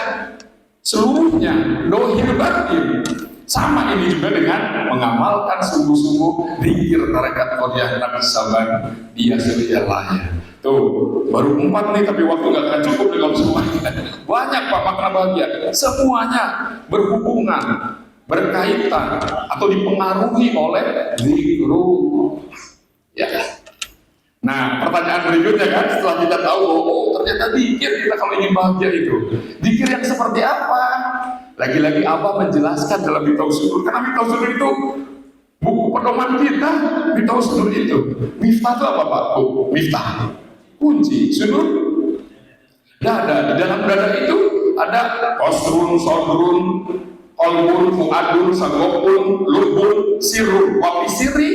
S1: Seluruhnya dohir batin. Sama ini juga dengan mengamalkan sungguh-sungguh zikir tarekat koordinat sabaniyah surialaya. Tuh, baru 4 nih tapi waktu gak akan cukup dengan semuanya. Banyak Pak makna bahagia. Semuanya berhubungan, berkaitan atau dipengaruhi oleh zikrullah. Ya. Nah, pertanyaan berikutnya kan, setelah kita tahu, oh ternyata zikir kita kalau ingin bahagia itu. Zikir yang seperti apa? Lagi-lagi Abah menjelaskan dalam Miftahul Zulum, karena Miftahul Zulum itu buku pedoman kita. Miftahul Zulum itu, miftah itu apa Pak? Oh, miftah, kunci, zulum, dada. Di dalam dada itu ada qasrun, sodrun, qalbun, fuadun, sagopun, lubun, sirrun, wafi sirri,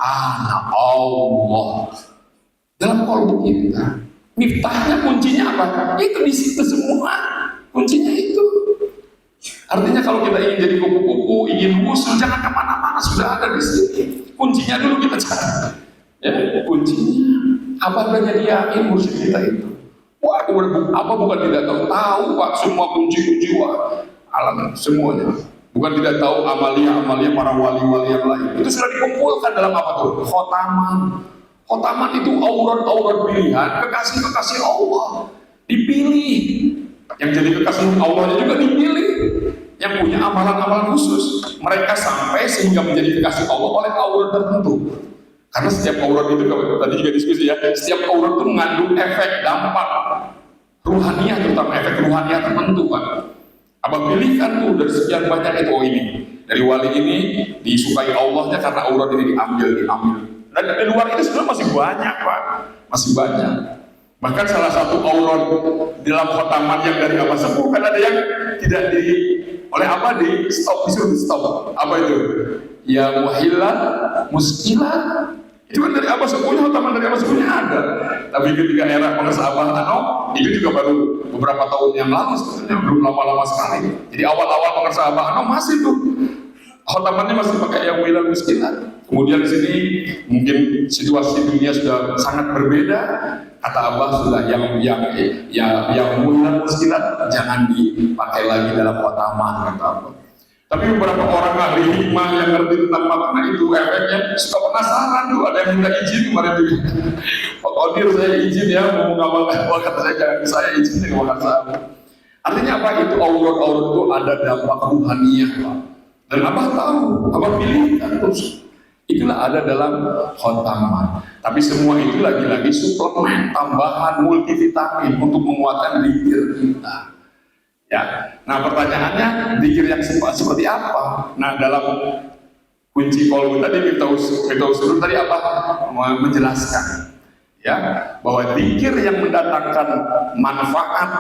S1: ana Allah. Dalam kolbu kita, miftahnya kuncinya apa? Itu di situ semua, kuncinya itu. Artinya kalau kita ingin jadi kupu-kupu, ingin musuh, jangan kemana-mana, sudah ada di sini. Kuncinya dulu kita cari. Ya, kuncinya. Apa adanya yakin mursyid kita itu? Wah, apa bukan tidak tahu? Tahu Pak, semua kunci-kunci alam semuanya. Bukan tidak tahu amalia-amalia para wali-wali yang lain. Itu sudah dikumpulkan dalam apa tuh? Khotaman. Khotaman itu aurat-aurat pilihan, kekasih-kekasih Allah. Dipilih. Yang jadi kekasih Allahnya juga dipilih. Yang punya amalan-amalan khusus. Mereka sampai sehingga menjadi kekasih Allah oleh aurat tertentu. Karena setiap aurat itu, tadi juga diskusi ya, setiap aurat itu mengandung efek, dampak ruhaniyah, terutama efek ruhaniyah tertentu Pak. Abang pilihkan tuh dari sekian banyak itu, oh ini dari wali ini disukai Allahnya karena aurat ini diambil. Dan di luar itu sebenarnya masih banyak, Pak, masih banyak. Bahkan salah satu auron dalam khotaman yang dari Abah Sepuh kan ada yang tidak oleh Abah di stop, disuruh di stop. Apa itu? Ya muhilah, muskilah. Itu kan dari Abah Sepuhnya, khotaman dari Abah Sepuhnya ada. Tapi ketika era pengusaha Abah itu juga baru beberapa tahun yang lalu sebetulnya, belum lama-lama sekali. Jadi awal-awal pengusaha Abah masih tuh khotamannya masih pakai yang muhilah, muskilah. Kemudian di sini mungkin situasi dunia sudah sangat berbeda. Kata Abah sudah yang muhilah, muskilah jangan dipakai lagi dalam khotaman, kata Abah. Tapi beberapa orang ahli hikmah yang ngerti tentang makna itu, efeknya suka penasaran tuh. Ada yang minta izin kemarin tuh. Pak Kodir, saya izin ya mau mengamalkan. Kata saya jangan, saya izin dengan makna. Artinya apa itu? Aurat-aurat itu ada dampak ruhaniyah, Pak. Dan Abah tahu, Abah pilihkan terus. Itulah ada dalam khotaman. Tapi semua itu lagi-lagi suplemen, tambahan, multivitamin untuk menguatkan zikir kita. Ya. Nah pertanyaannya, zikir yang seperti apa? Nah dalam kunci kolbu tadi Miftahus tadi apa? Menjelaskan, ya, bahwa zikir yang mendatangkan manfaat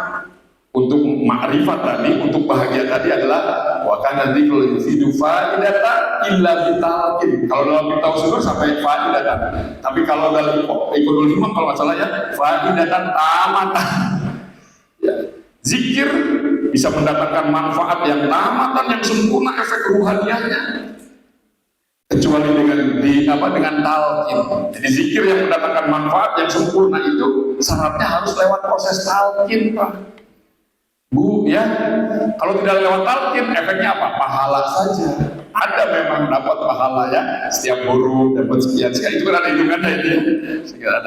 S1: untuk ma'rifat tadi, untuk bahagia tadi adalah wa kana dzikrul yufidu faidatan illa bitalqin. Kalau dalam Miftahus sampai faidatan. Tapi kalau dalam Iqnul Himam kalau nggak salah ya, faidatan tamatan. Ya. Zikir bisa mendatangkan manfaat yang tamatan, yang sempurna, efek ruhaniyahnya. Kecuali dengan talqin. Jadi zikir yang mendatangkan manfaat yang sempurna itu syaratnya harus lewat proses talqin, Pak. Bu, ya, kalau tidak lewat talqin, efeknya apa? Pahala saja. Ada memang dapat pahala ya, setiap huruf dapat sekian, itu kan ada hitungannya itu ya.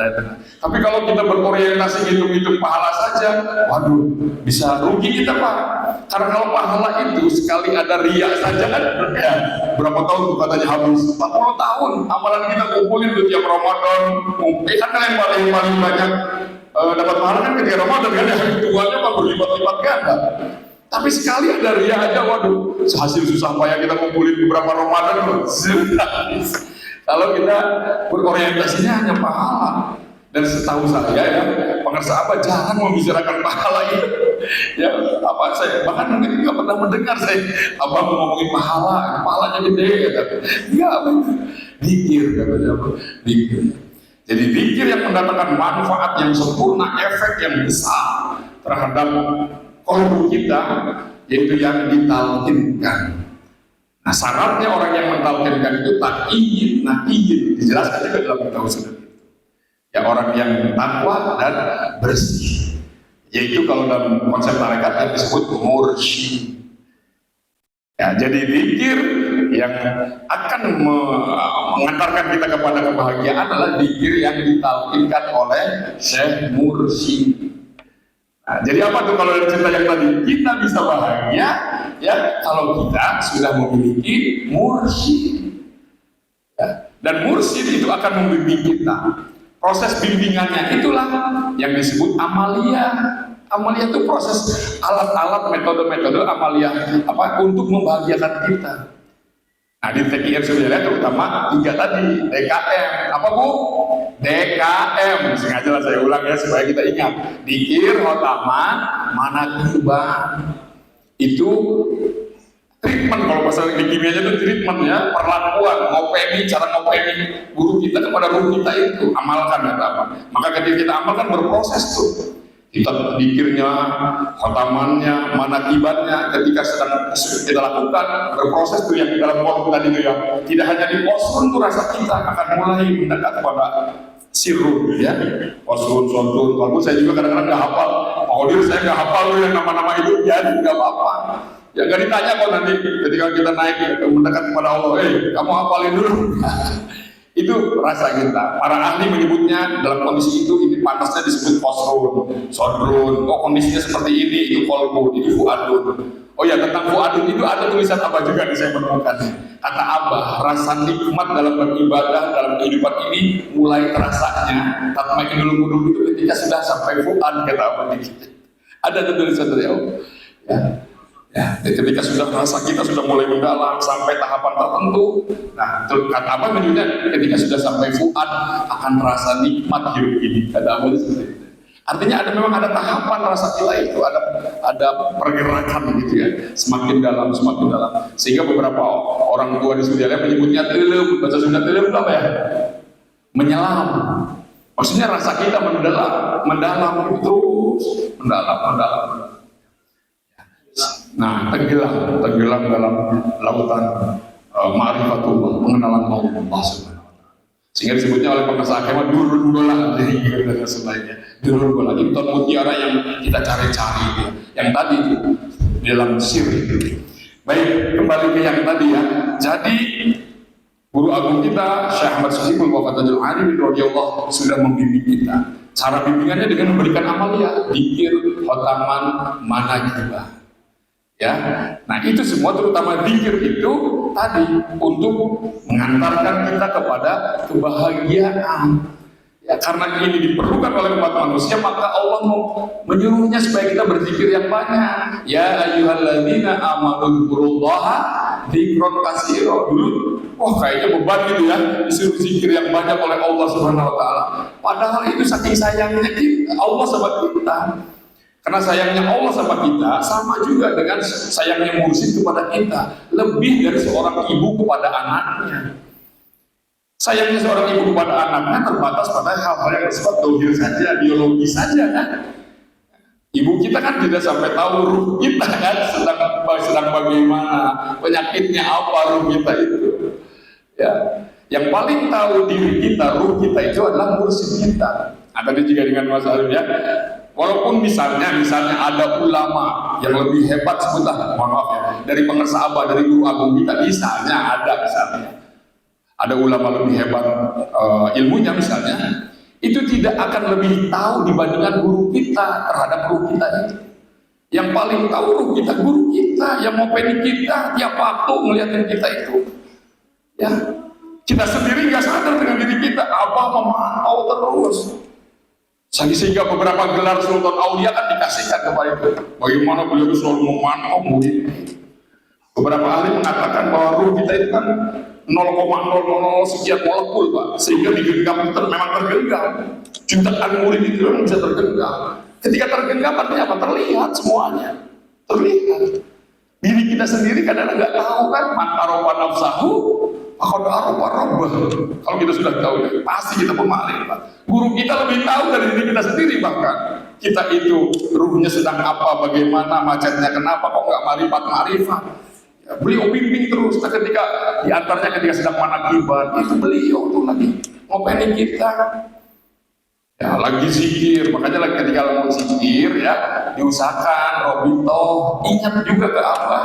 S1: Tapi kalau kita berorientasi hitung-hitung pahala saja, waduh, bisa rugi kita, Pak. Karena kalau pahala itu sekali ada riya saja kan, ya, berapa tahun tuh katanya habis? 40 tahun amalan kita kumpulin tuh tiap Ramadan. Kan yang paling banyak dapat pahala kan ketika Ramadan kan, ya, hitungannya mah berlipat-lipat ganda. Tapi sekali ada ria aja, waduh, hasil susah payah kita ngumpulin beberapa Ramadan loh. Kalau kita berorientasinya hanya pahala. Dan setahu saya ya, pengersa apa jangan membicarakan pahala itu. Ya, apa saya bahkan mungkin nggak pernah mendengar saya apa ngomongin pahalanya gede ya. Enggak, apa itu? Zikir katanya apa? Zikir. Jadi zikir yang mendatangkan manfaat yang sempurna, efek yang besar terhadap kolbu kita, yaitu yang ditalqinkan. Nah syaratnya orang yang mentalqinkan itu tak ingin, dijelaskan juga dalam Miftahus itu. Ya orang yang takwa dan bersih, yaitu kalau dalam konsep tarekat disebut mursyid. Ya, jadi zikir yang akan mengantarkan kita kepada kebahagiaan adalah zikir yang ditalqinkan oleh Syekh Mursyid. Nah, jadi apa tuh kalau dari cerita yang tadi? Kita bisa bahagia ya kalau kita sudah memiliki mursyid. Ya. Dan mursyid itu akan membimbing kita. Proses bimbingannya itulah yang disebut amaliyah. Amaliyah itu proses alat-alat, metode-metode amaliyah untuk membahagiakan kita. Nah di TKR sebenarnya terutama 3 tadi, DKM. Apa Bu? DKM. Sengaja lah saya ulang ya supaya kita ingat. Dzikir, khotaman, manaqibah. Itu treatment, kalau bahasa di kimianya itu treatment ya, perlakuan, cara ngopeni guru kita kepada guru kita itu. Amalkan ya apa. Maka ketika kita amalkan berproses tuh. Kita dzikirnya, khotamannya, manaqibatnya ketika sedang kita lakukan berproses tuh yang dalam waktu tadi itu ya. Tidak hanya di posun tuh rasa kita akan mulai mendekat kepada sirrun ya. Posun, sontun. Walaupun saya juga kadang-kadang nggak hafal. Audio saya nggak hafal tuh yang nama-nama itu jadi nggak apa-apa. Ya nggak ditanya kok nanti ketika kita naik mendekat kepada Allah, kamu hafalin dulu. Itu rasa kita. Para ahli menyebutnya dalam kondisi itu, ini panasnya disebut posrun, sodrun. Oh kondisinya seperti ini, itu kolbu, itu fuadun. Oh ya tentang fuadun itu ada tulisan Abah juga yang saya menemukan. Kata Abah, rasa nikmat dalam beribadah dalam kehidupan ini mulai terasanya. Tatmain dulu itu ketika sudah sampai fuad, kata Abah. Ada tulisan dari Allah. Ya. Ya, ketika sudah rasa kita sudah mulai mendalam sampai tahapan tertentu, nah kata apa menyebutnya ketika sudah sampai fuad akan terasa nikmat hidup ini. Kata apa seperti itu. Artinya memang ada tahapan rasa kita itu, ada pergerakan gitu ya, semakin dalam, sehingga beberapa orang tua di Saudi Arabia menyebutnya telem, bahasa Sunda telem apa ya? Menyelam. Maksudnya rasa kita mendalam terus, mendalam. Nah, tenggelam dalam lautan ma'rifatullah, pengenalan Allah Subhanahu wa taala. Sehingga disebutnya oleh pengasah agama durun bola dan selainnya. Durun bola itu mutiara yang kita cari-cari itu, yang tadi itu di dalam sirri. Baik, kembali ke yang tadi ya. Jadi guru agung kita Syekh Ahmad Sahibul Wafatul Alim radhiyallahu sudah membimbing kita. Cara bimbingannya dengan memberikan amalia, dzikir, khotaman, manaqibah. Ya, nah itu semua terutama zikir itu tadi untuk mengantarkan kita kepada kebahagiaan. Ya, karena ini diperlukan oleh umat manusia, maka Allah menyuruhnya supaya kita berzikir yang banyak. Ya ayyuhalladzina amanu dzkurullaha dzikran katsira. Dulu, kayaknya beban gitu ya, disuruh zikir yang banyak oleh Allah Subhanahu wa taala. Padahal itu saking sayangnya Allah sama kita. Karena sayangnya Allah sama kita sama juga dengan sayangnya mursyid kepada kita, lebih dari seorang ibu kepada anaknya. Sayangnya seorang ibu kepada anaknya terbatas pada hal-hal yang bersifat dohir saja, biologi saja kan. Ibu kita kan tidak sampai tahu ruh kita kan sedang bagaimana, penyakitnya apa ruh kita itu. Ya, yang paling tahu diri kita, ruh kita itu adalah mursyid kita. Tadi juga dengan Mas Arif ya. Walaupun misalnya ada ulama yang lebih hebat sebutlah, mohon maaf ya, dari pengersa abah, dari guru agung kita, misalnya ada ulama lebih hebat ilmunya misalnya, itu tidak akan lebih tahu dibandingkan guru kita terhadap guru kita itu. Yang paling tahu guru kita, yang mau pengen kita tiap waktu ngeliatin kita itu. Ya, kita sendiri nggak sadar dengan diri kita, abah memantau terus. Sehingga beberapa gelar Sultan Aulia kan dikasihkan kepada itu. Bagaimana beliau selalu memantau murid. Beberapa ahli mengatakan bahwa ruh kita itu kan 0,000 sekian molekul Pak, sehingga digenggam memang tergenggam. Jutaan murid itu memang bisa tergenggam. Ketika tergenggam artinya apa? Terlihat semuanya. Terlihat. Diri kita sendiri kadang-kadang nggak tahu kan, man arofa nafsahu faqad arofa rabbah. Kalau kita sudah tahu ya, pasti kita pemakrifat. Guru kita lebih tahu dari diri kita sendiri, bahkan kita itu ruhnya sedang apa, bagaimana, macetnya kenapa kok nggak marifat. Ya, beliau bimbing terus. Nah, ketika diantaranya ketika sedang manaqibah, itu beliau tuh lagi ngopenin kita. Ya, lagi zikir, makanya lagi ketika mau zikir ya diusahakan Robito, ingat juga ke apa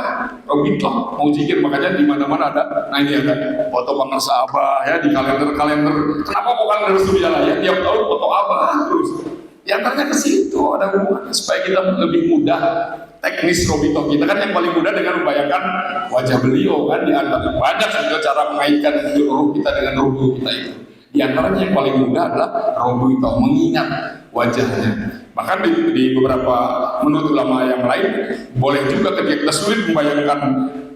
S1: Robito mau zikir, makanya di mana-mana ada. Nah ini ada foto pengersa abah ya di kalender. Kenapa kok kalender Surya lah ya tiap tahun foto abah terus? Diantaranya ke situ ada hubungan supaya kita lebih mudah teknis Robito kita kan yang paling mudah dengan membayangkan wajah beliau kan, diantara banyak juga cara mengaitkan ruh kita dengan ruh kita itu. Di antaranya yang paling mudah adalah Robo itu mengingat wajahnya. Bahkan di beberapa menurut ulama yang lain boleh juga ketika kita sulit membayangkan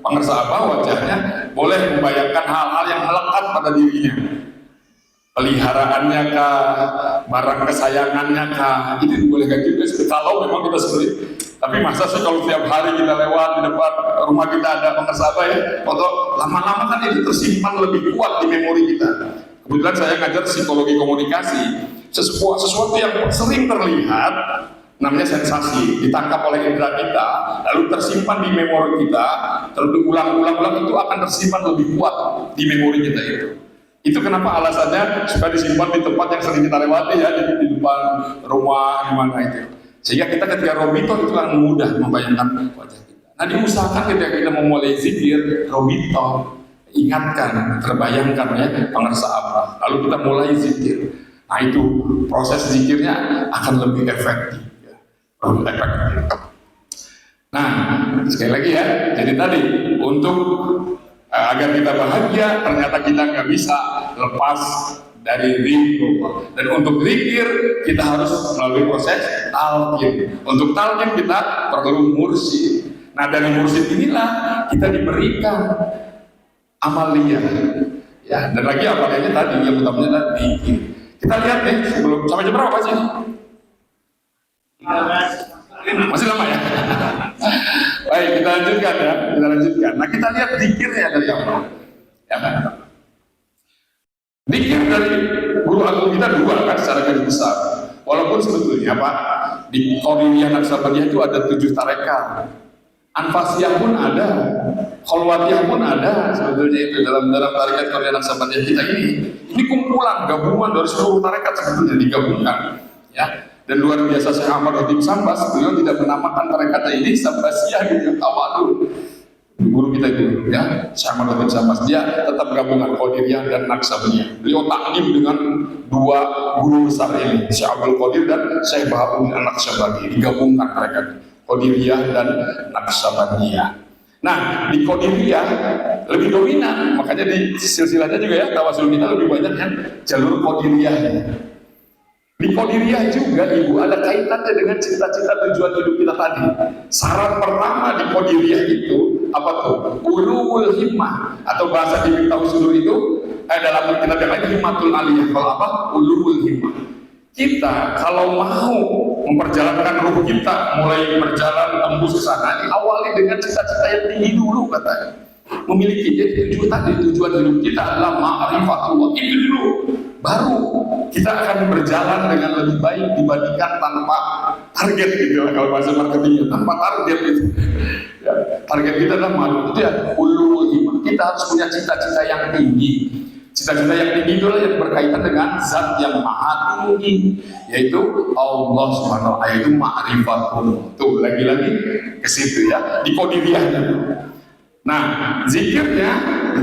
S1: pengersa abah wajahnya, boleh membayangkan hal-hal yang melekat pada dirinya, peliharaannya kah, barang kesayangannya kah, itu dibolehkan juga kalau memang kita sulit. Tapi masa sih kalau tiap hari kita lewat di depan rumah kita ada pengersa abah ya, foto lama-lama kan itu tersimpan lebih kuat di memori kita. Kebetulan saya ngajar psikologi komunikasi, sesuatu yang sering terlihat namanya sensasi, ditangkap oleh indera kita, lalu tersimpan di memori kita, terus ulang-ulang itu akan tersimpan lebih kuat di memori kita itu. Itu kenapa alasannya supaya disimpan di tempat yang sering kita lewati ya, di depan rumah, di mana itu. Sehingga kita ketika Robito itu kan mudah membayangkan wajah kita. Nah diusahakan ketika kita memulai zikir Robito, ingatkan, terbayangkan ya pengersa apa, lalu kita mulai zikir. Nah itu proses zikirnya akan lebih efektif ya. Nah sekali lagi ya, jadi tadi untuk agar kita bahagia ternyata kita nggak bisa lepas dari zikir, dan untuk zikir kita harus melalui proses talqin. Untuk talqin kita perlu mursyid. Nah dari mursyid inilah kita diberikan amalia. Ya, dan lagi amalianya tadi yang utamanya tadi. Kita lihat deh sebelum sampai jam berapa sih? Masih lama ya? Baik, kita lanjutkan ya. Kita lanjutkan. Nah kita lihat zikirnya dari apa? Ya kan? Zikir dari guru agung kita dua kan secara garis besar. Walaupun sebetulnya Pak di Qadiriyah Naqsabandiyah itu ada 7 tarekat. Anfasiyah pun ada, Kholwatiyah pun ada sebetulnya itu dalam tarekat Qadiriyah Naqsabandiyah kita ini. Ini kumpulan gabungan dari seluruh tarekat sebetulnya digabungkan, ya. Dan luar biasa Syekh Ahmad Khatib Sambas, beliau tidak menamakan tarekatnya ini Sambasiyah gitu, tawadhu. Guru kita itu, ya, Syekh Ahmad Khatib Sambas, dia tetap gabungan Qadiriyah dan Naqsabandiyah. Beliau takdim dengan 2 guru besar ini, Syekh Abdul Qadir dan Syekh Bahabuddin An-Naqsabandi, digabungkan tarekat Qadiriyah dan Naqsabandiyah. Nah, di Qadiriyah lebih dominan, makanya di silsilahnya juga ya, tawasul kita lebih banyak yang jalur Qadiriyah. Di Qadiriyah juga Ibu ada kaitannya dengan cita-cita tujuan hidup kita tadi. Syarat pertama di Qadiriyah itu apa tuh? Ulul himmah atau bahasa di Miftahul Sudur itu dalam kitab yang lain himmatul aliyah. Kalau apa? Ulul himmah. Kita kalau mau memperjalankan ruh kita mulai berjalan tembus ke sana, diawali dengan cita-cita yang tinggi dulu katanya. Memiliki jadi tujuan hidup kita adalah ma'rifatullah itu dulu. Baru kita akan berjalan dengan lebih baik dibandingkan tanpa target gitu lah kalau bahasa marketingnya, tanpa target itu. Ya, target kita adalah malu itu ya ulul himmah. Kita harus punya cita-cita yang tinggi. Cita-cita yang tinggi itulah yang berkaitan dengan zat yang maha tinggi, yaitu Allah Subhanahu wa taala, yaitu ma'rifatullah. Tuh lagi-lagi ke situ ya di Qadiriyahnya. Nah, zikirnya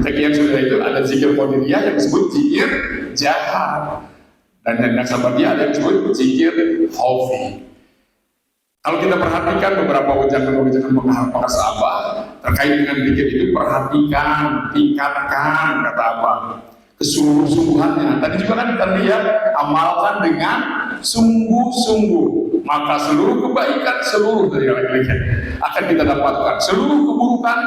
S1: yang sudah itu ada zikir Qadiriyah yang disebut zikir jahar, dan Naqsabandiyah ada yang disebut zikir khaufi. Kalau kita perhatikan beberapa ujangan-ujangan pengarang sahabat terkait dengan zikir itu, perhatikan, tingkatkan kata apa? Kesungguh-sungguhannya. Tadi juga kan kita lihat amalkan dengan sungguh-sungguh, maka seluruh kebaikan, seluruh dari laki-laki akan kita dapatkan. Seluruh keburukan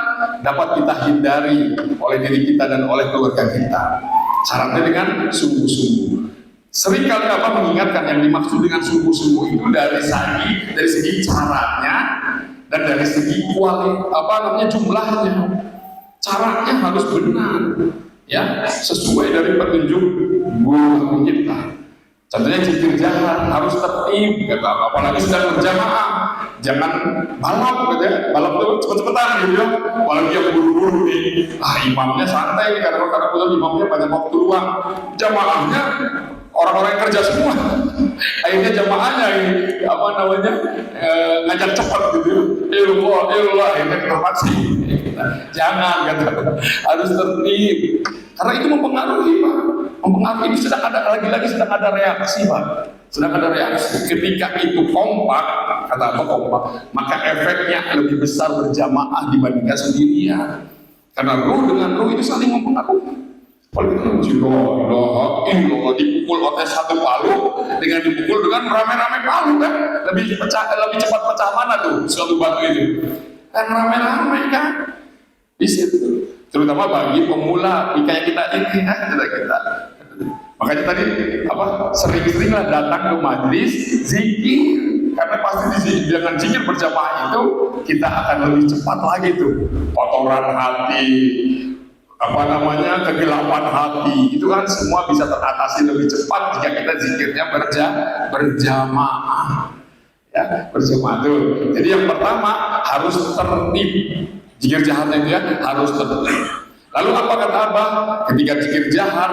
S1: dapat kita hindari oleh diri kita dan oleh keluarga kita. Syaratnya dengan sungguh-sungguh. Seringkali apa mengingatkan yang dimaksud dengan sungguh-sungguh itu dari segi caranya dan dari segi jumlahnya. Caranya harus benar, ya, sesuai dari petunjuk guru kita. Contohnya zikir jahar harus tertib, kata apalagi sedang berjamaah, jangan balap gitu ya, balap itu cepet-cepetan gitu ya, apalagi yang buru-buru nih, imamnya santai karena imamnya banyak waktu luang, jamaahnya orang-orang yang kerja semua, akhirnya jamaahnya ini ngajak cepat gitu, illallah, akhirnya kenapa sih? Jangan, kata, harus tertib, karena itu mempengaruhi Pak. Mempengaruhi ini sedang ada reaksi Pak, sedang ada reaksi. Ketika itu kompak, kata apa kompak, maka efeknya lebih besar berjamaah dibandingkan sendirian, karena ruh dengan ruh itu saling mempengaruhi. Kalau itu Allah dipukul oleh satu palu dengan dipukul dengan rame-rame palu kan, lebih cepat pecah mana tuh suatu batu itu? Kan rame-rame kan di situ. Terutama bagi pemula kayak kita ini kita. Makanya tadi sering-seringlah datang ke majlis zikir, karena pasti dengan zikir berjamaah itu kita akan lebih cepat lagi tuh kotoran hati, kegelapan hati itu kan semua bisa teratasi lebih cepat jika kita zikirnya berjamaah, ya, berjamaah tuh. Jadi yang pertama harus tertib. Zikir jaharnya itu ya harus tertib. Lalu apa kata Abah? Ketika zikir jahar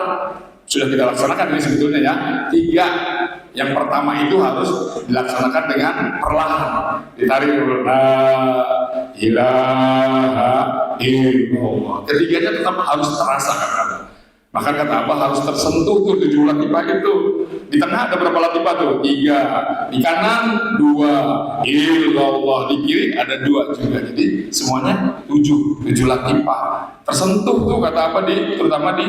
S1: sudah kita laksanakan ini sebetulnya ya 3. Yang pertama itu harus dilaksanakan dengan perlahan, ditarik dulu, la ilaha illallah. Ketiganya tetap harus terasa kata Abah. Maka kata Abah harus tersentuh tuh 7 latifah itu. Di tengah ada berapa latifah tuh? 3. Di kanan 2. Illallah. Di kiri ada 2 juga. Jadi semuanya 7 latifah. Tersentuh tuh kata Abah terutama di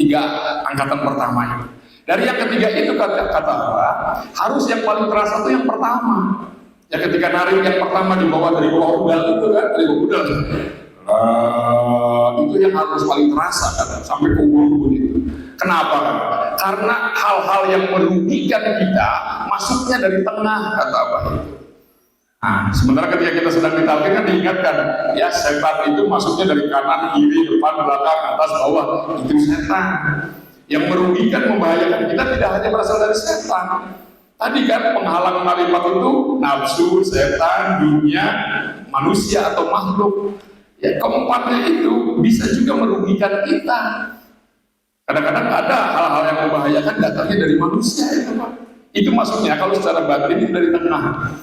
S1: 3 angkatan pertama itu. Dari yang ketiga itu kata Abah harus yang paling terasa tuh yang pertama. Ya ketika narik yang pertama di bawah dari bawah udal itu kan, dari bawah udal. Itu yang harus paling terasa kan, sampai ke ubun itu. Kenapa kan? Karena hal-hal yang merugikan kita masuknya dari tengah, kata Abah itu. Nah, sementara ketika kita sedang ditalkin kan diingatkan, ya setan itu masuknya dari kanan, kiri, depan, belakang, atas, bawah. Itu setan. Yang merugikan, membahayakan kita tidak hanya berasal dari setan. Tadi kan penghalang marifat itu nafsu, setan, dunia, manusia atau makhluk. Ya keempatnya itu bisa juga merugikan kita. Kadang-kadang ada hal-hal yang membahayakan datangnya dari manusia itu Pak. Itu maksudnya kalau secara batin itu dari tengah.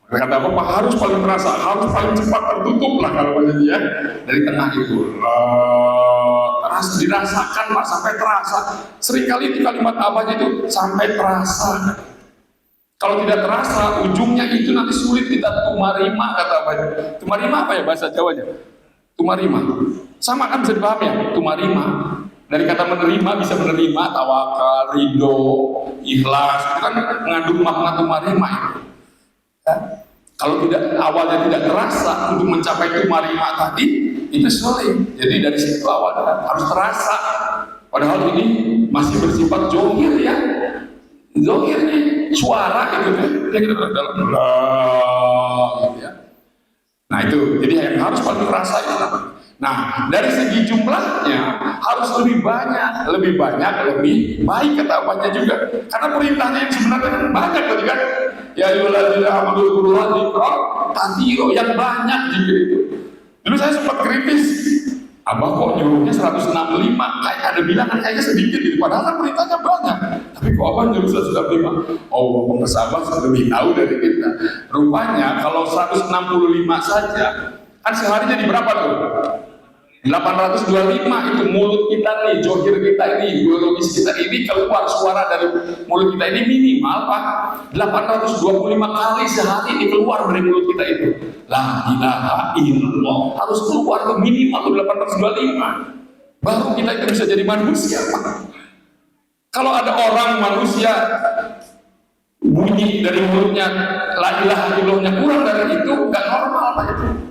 S1: Kata Bapak harus paling terasa, harus paling cepat tertutup lah kalau bahasa dia dari tengah itu. Terasa dirasakan Pak sampai terasa. Seringkali itu kalimat Abahnya itu sampai terasa. Kalau tidak terasa, ujungnya itu nanti sulit kita tumarima, kata Abahnya. Tumarima apa ya bahasa Jawanya? Tumarima. Sama kan bisa dipahami ya? Tumarima. Dari kata menerima bisa menerima, tawakal, ridho, ikhlas. Itu kan mengandung makna tumarima itu. Ya. Kalau tidak awalnya tidak terasa untuk mencapai tumarima tadi, itu sulit. Jadi dari situ awalnya harus terasa. Padahal ini masih bersifat johir ya. Johir nih, suara gitu ya. Kita dalam gitu ya. Nah itu, jadi yang harus paling terasa itu apa? Nah, dari segi jumlahnya harus lebih banyak, lebih baik kata Abahnya juga. Karena perintahnya yang sebenarnya kan banyak tadi kan. Ya ayyuhalladzina amanu dzkurullaha dzikran katsiran, yang banyak zikir itu. Dulu saya sempat kritis, Abah kok nyuruhnya 165, kayak ada bilangan kayaknya sedikit gitu, padahal kan perintahnya banyak. Tapi kok Abah nyuruh 165? Oh, pengesabah lebih tahu dari kita. Rupanya kalau 165 saja, kan seharinya di berapa tuh? 825 itu mulut kita nih, johir kita ini, biologis kita ini keluar suara dari mulut kita ini minimal Pak 825 kali sehari ini keluar dari mulut kita itu. La ilaha illallah harus keluar tuh minimal 825. Baru kita itu bisa jadi manusia Pak. Kalau ada orang manusia bunyi dari mulutnya la ilaha illallahnya kurang dari itu, nggak normal Pak itu.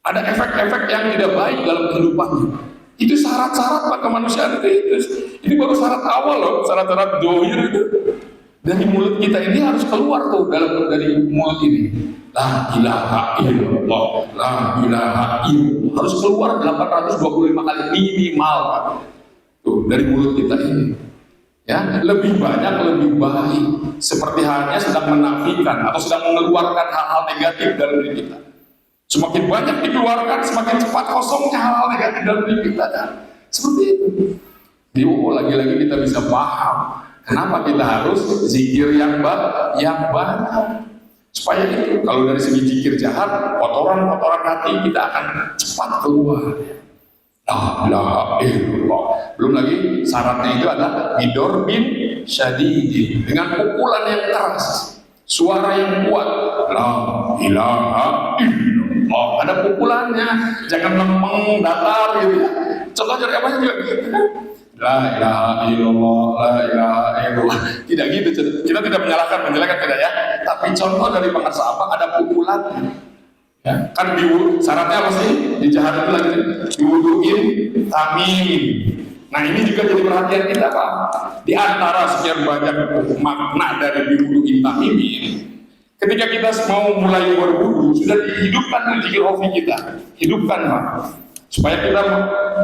S1: Ada efek-efek yang tidak baik dalam kehidupannya. Itu syarat-syarat Pak kemanusiaan itu. Ini baru syarat awal loh, syarat-syarat dohir itu. Dari mulut kita ini harus keluar tuh dari mulut ini. La ilaha illallah, la ilaha illallah. Harus keluar 825 kali minimal Pak. Tuh dari mulut kita ini. Ya, lebih banyak, lebih baik. Seperti halnya sedang menafikan atau sedang mengeluarkan hal-hal negatif dalam diri kita. Semakin banyak dikeluarkan, semakin cepat kosongnya hal-hal negatif dalam diri kita kan. Seperti itu. Jadi lagi-lagi kita bisa paham kenapa kita harus zikir yang banyak. Supaya itu kalau dari segi zikir jahat, kotoran-kotoran hati kita akan cepat keluar. La ilaha illallah. Belum lagi syaratnya itu adalah bidor bin syadidin, dengan pukulan yang keras, suara yang kuat. La ilaha illallah. Oh, ada pukulannya, jangan lempeng datar gitu. Contoh dari apa juga gitu. La ilaha illallah, la ilaha illallah. Tidak gitu, kita tidak menyalahkan tidak ya. Tapi contoh dari pengersa apa ada pukulannya. Ya, kan syaratnya apa sih? Di jahat itu lagi diwuduin tamim. Nah ini juga jadi perhatian kita Pak. Di antara sekian banyak makna dari diwuduin tamim ini, ketika kita mau mulai berwudu, sudah dihidupkan zikir hofi kita, hidupkan Pak, supaya kita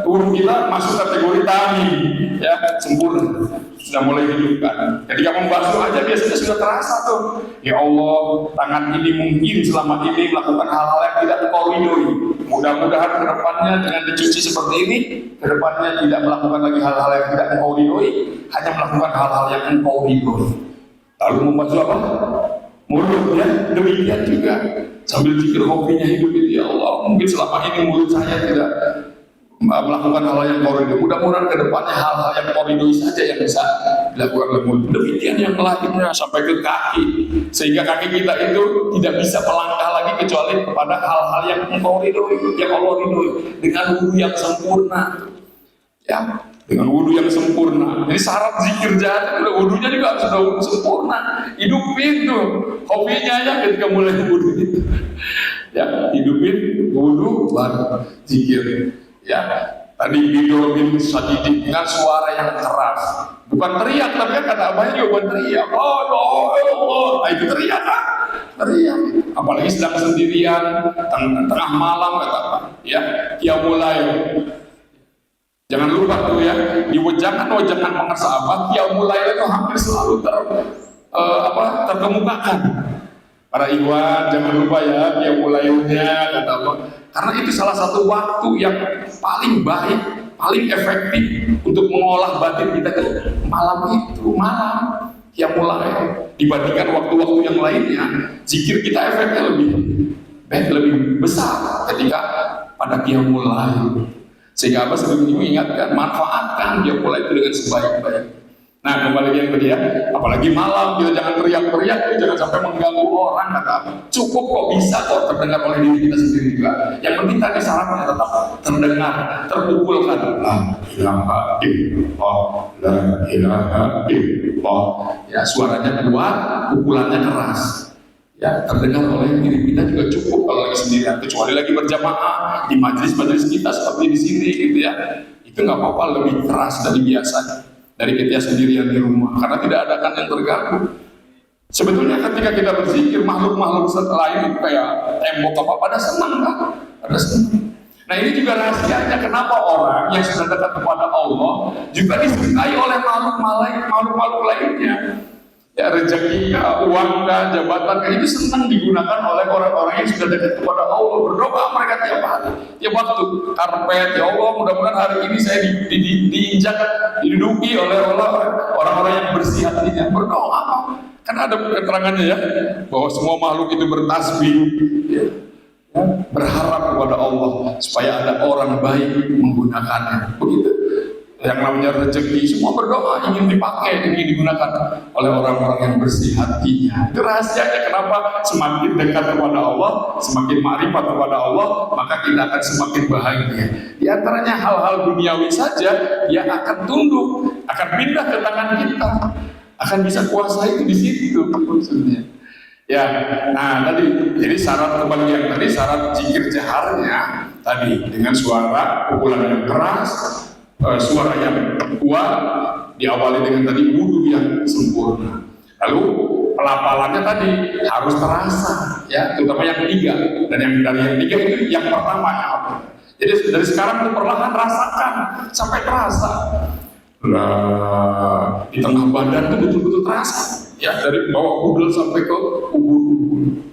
S1: wudu kita masuk kategori tamim, ya sempurna, sudah mulai hidupkan. Ketika membasuh aja biasanya sudah terasa tuh, ya Allah, tangan ini mungkin selama ini melakukan hal-hal yang tidak Engkau ridhoi. Mudah-mudahan kedepannya dengan dicuci seperti ini, kedepannya tidak melakukan lagi hal-hal yang tidak Engkau ridhoi, hanya melakukan hal-hal yang Engkau ridhoi. Lalu membasuh apa? Mulutnya demikian juga sambil zikir hobinya hidup itu, ya Allah mungkin selama ini mulut saya tidak melakukan hal yang Kau ridhoi, mudah-mudahan ke depannya hal-hal yang Kau ridhoi saja yang bisa dilakukan oleh mulut. Demikian yang lainnya sampai ke kaki, sehingga kaki kita itu tidak bisa melangkah lagi kecuali kepada hal-hal yang Engkau ridhoi, yang Allah ridhoi, dengan wudu yang sempurna. Ya, dengan wudhu yang sempurna. Jadi syarat zikir jahat itu wudhunya juga harus sudah sempurna. Hidupin tuh hobinya ya ketika mulai wudhu itu. Ya, hidupin wudhu baru zikir. Ya, tadi video bin Sadidi dengan suara yang keras, bukan teriak, tapi kan kata abahnya juga bukan teriak. Oh, nah, itu teriak kan? Teriak. Apalagi sedang sendirian, tengah malam kata apa? Ya, mulai. Jangan lupa tuh ya, di wejangan-wejangan pengersa abah, mulai itu hampir selalu terkemukakan. Para ikhwan jangan lupa ya, mulainya kata Allah. Karena itu salah satu waktu yang paling baik, paling efektif untuk mengolah batin kita ke malam itu, malam mulai dibandingkan waktu-waktu yang lainnya. Zikir kita efeknya lebih besar ketika pada mulai. Sehingga Abah sering mengingatkan, manfaatkan mulai itu dengan sebaik-baik. Nah, kembali yang tadi ya, apalagi malam kita jangan teriak-teriak, jangan sampai mengganggu orang kata Abah. Cukup kok, bisa kok terdengar oleh diri kita sendiri juga. Yang penting tadi syaratnya tetap terdengar, terpukulkan. La ilaha illallah, la ilaha illallah. Ya, suaranya kuat, pukulannya keras. Ya, terdengar oleh diri kita juga cukup kalau lagi sendirian, kecuali lagi berjamaah di majelis-majelis kita seperti di sini gitu ya. Itu nggak apa-apa, lebih keras dari biasanya, dari ketika sendirian di rumah, karena tidak ada kan yang terganggu. Sebetulnya ketika kita berzikir, makhluk-makhluk lain itu kayak tembok apa pada senang kan? Pada senang. Nah, ini juga rahasianya kenapa orang yang sudah dekat kepada Allah juga disukai oleh makhluk-makhluk lainnya. Ya, rezeki, uang, jabatan itu senang digunakan oleh orang-orang yang sudah dekat kepada Allah. Berdoa mereka tiap hari, tiap waktu. Karpet, ya Allah, mudah-mudahan hari ini saya diinjak, diduduki oleh orang-orang yang bersih hatinya. Berdoa, kan ada keterangannya ya, bahwa semua makhluk itu bertasbih, ya, berharap kepada Allah supaya ada orang baik menggunakannya. Begitu. Yang namanya rezeki, semua berdoa ingin dipakai, ingin digunakan oleh orang-orang yang bersih hatinya. Itu rahasianya kenapa semakin dekat kepada Allah, semakin ma'rifat kepada Allah, maka kita akan semakin bahagia. Di antaranya hal-hal duniawi saja, dia akan tunduk, akan pindah ke tangan kita, akan bisa kuasa itu di situ maksudnya. Ya, nah tadi, jadi syarat kembali yang tadi, syarat zikir jaharnya tadi dengan suara pukulan yang keras, suara yang kuat, diawali dengan tadi wudhu yang sempurna. Lalu pelafalannya tadi harus terasa, ya, terutama yang ketiga. Dan dari yang ketiga itu yang pertamanya apa? Jadi dari sekarang itu perlahan rasakan sampai terasa. Nah, di tengah badan itu betul-betul terasa, ya, dari bawah udel sampai ke ubun-ubun.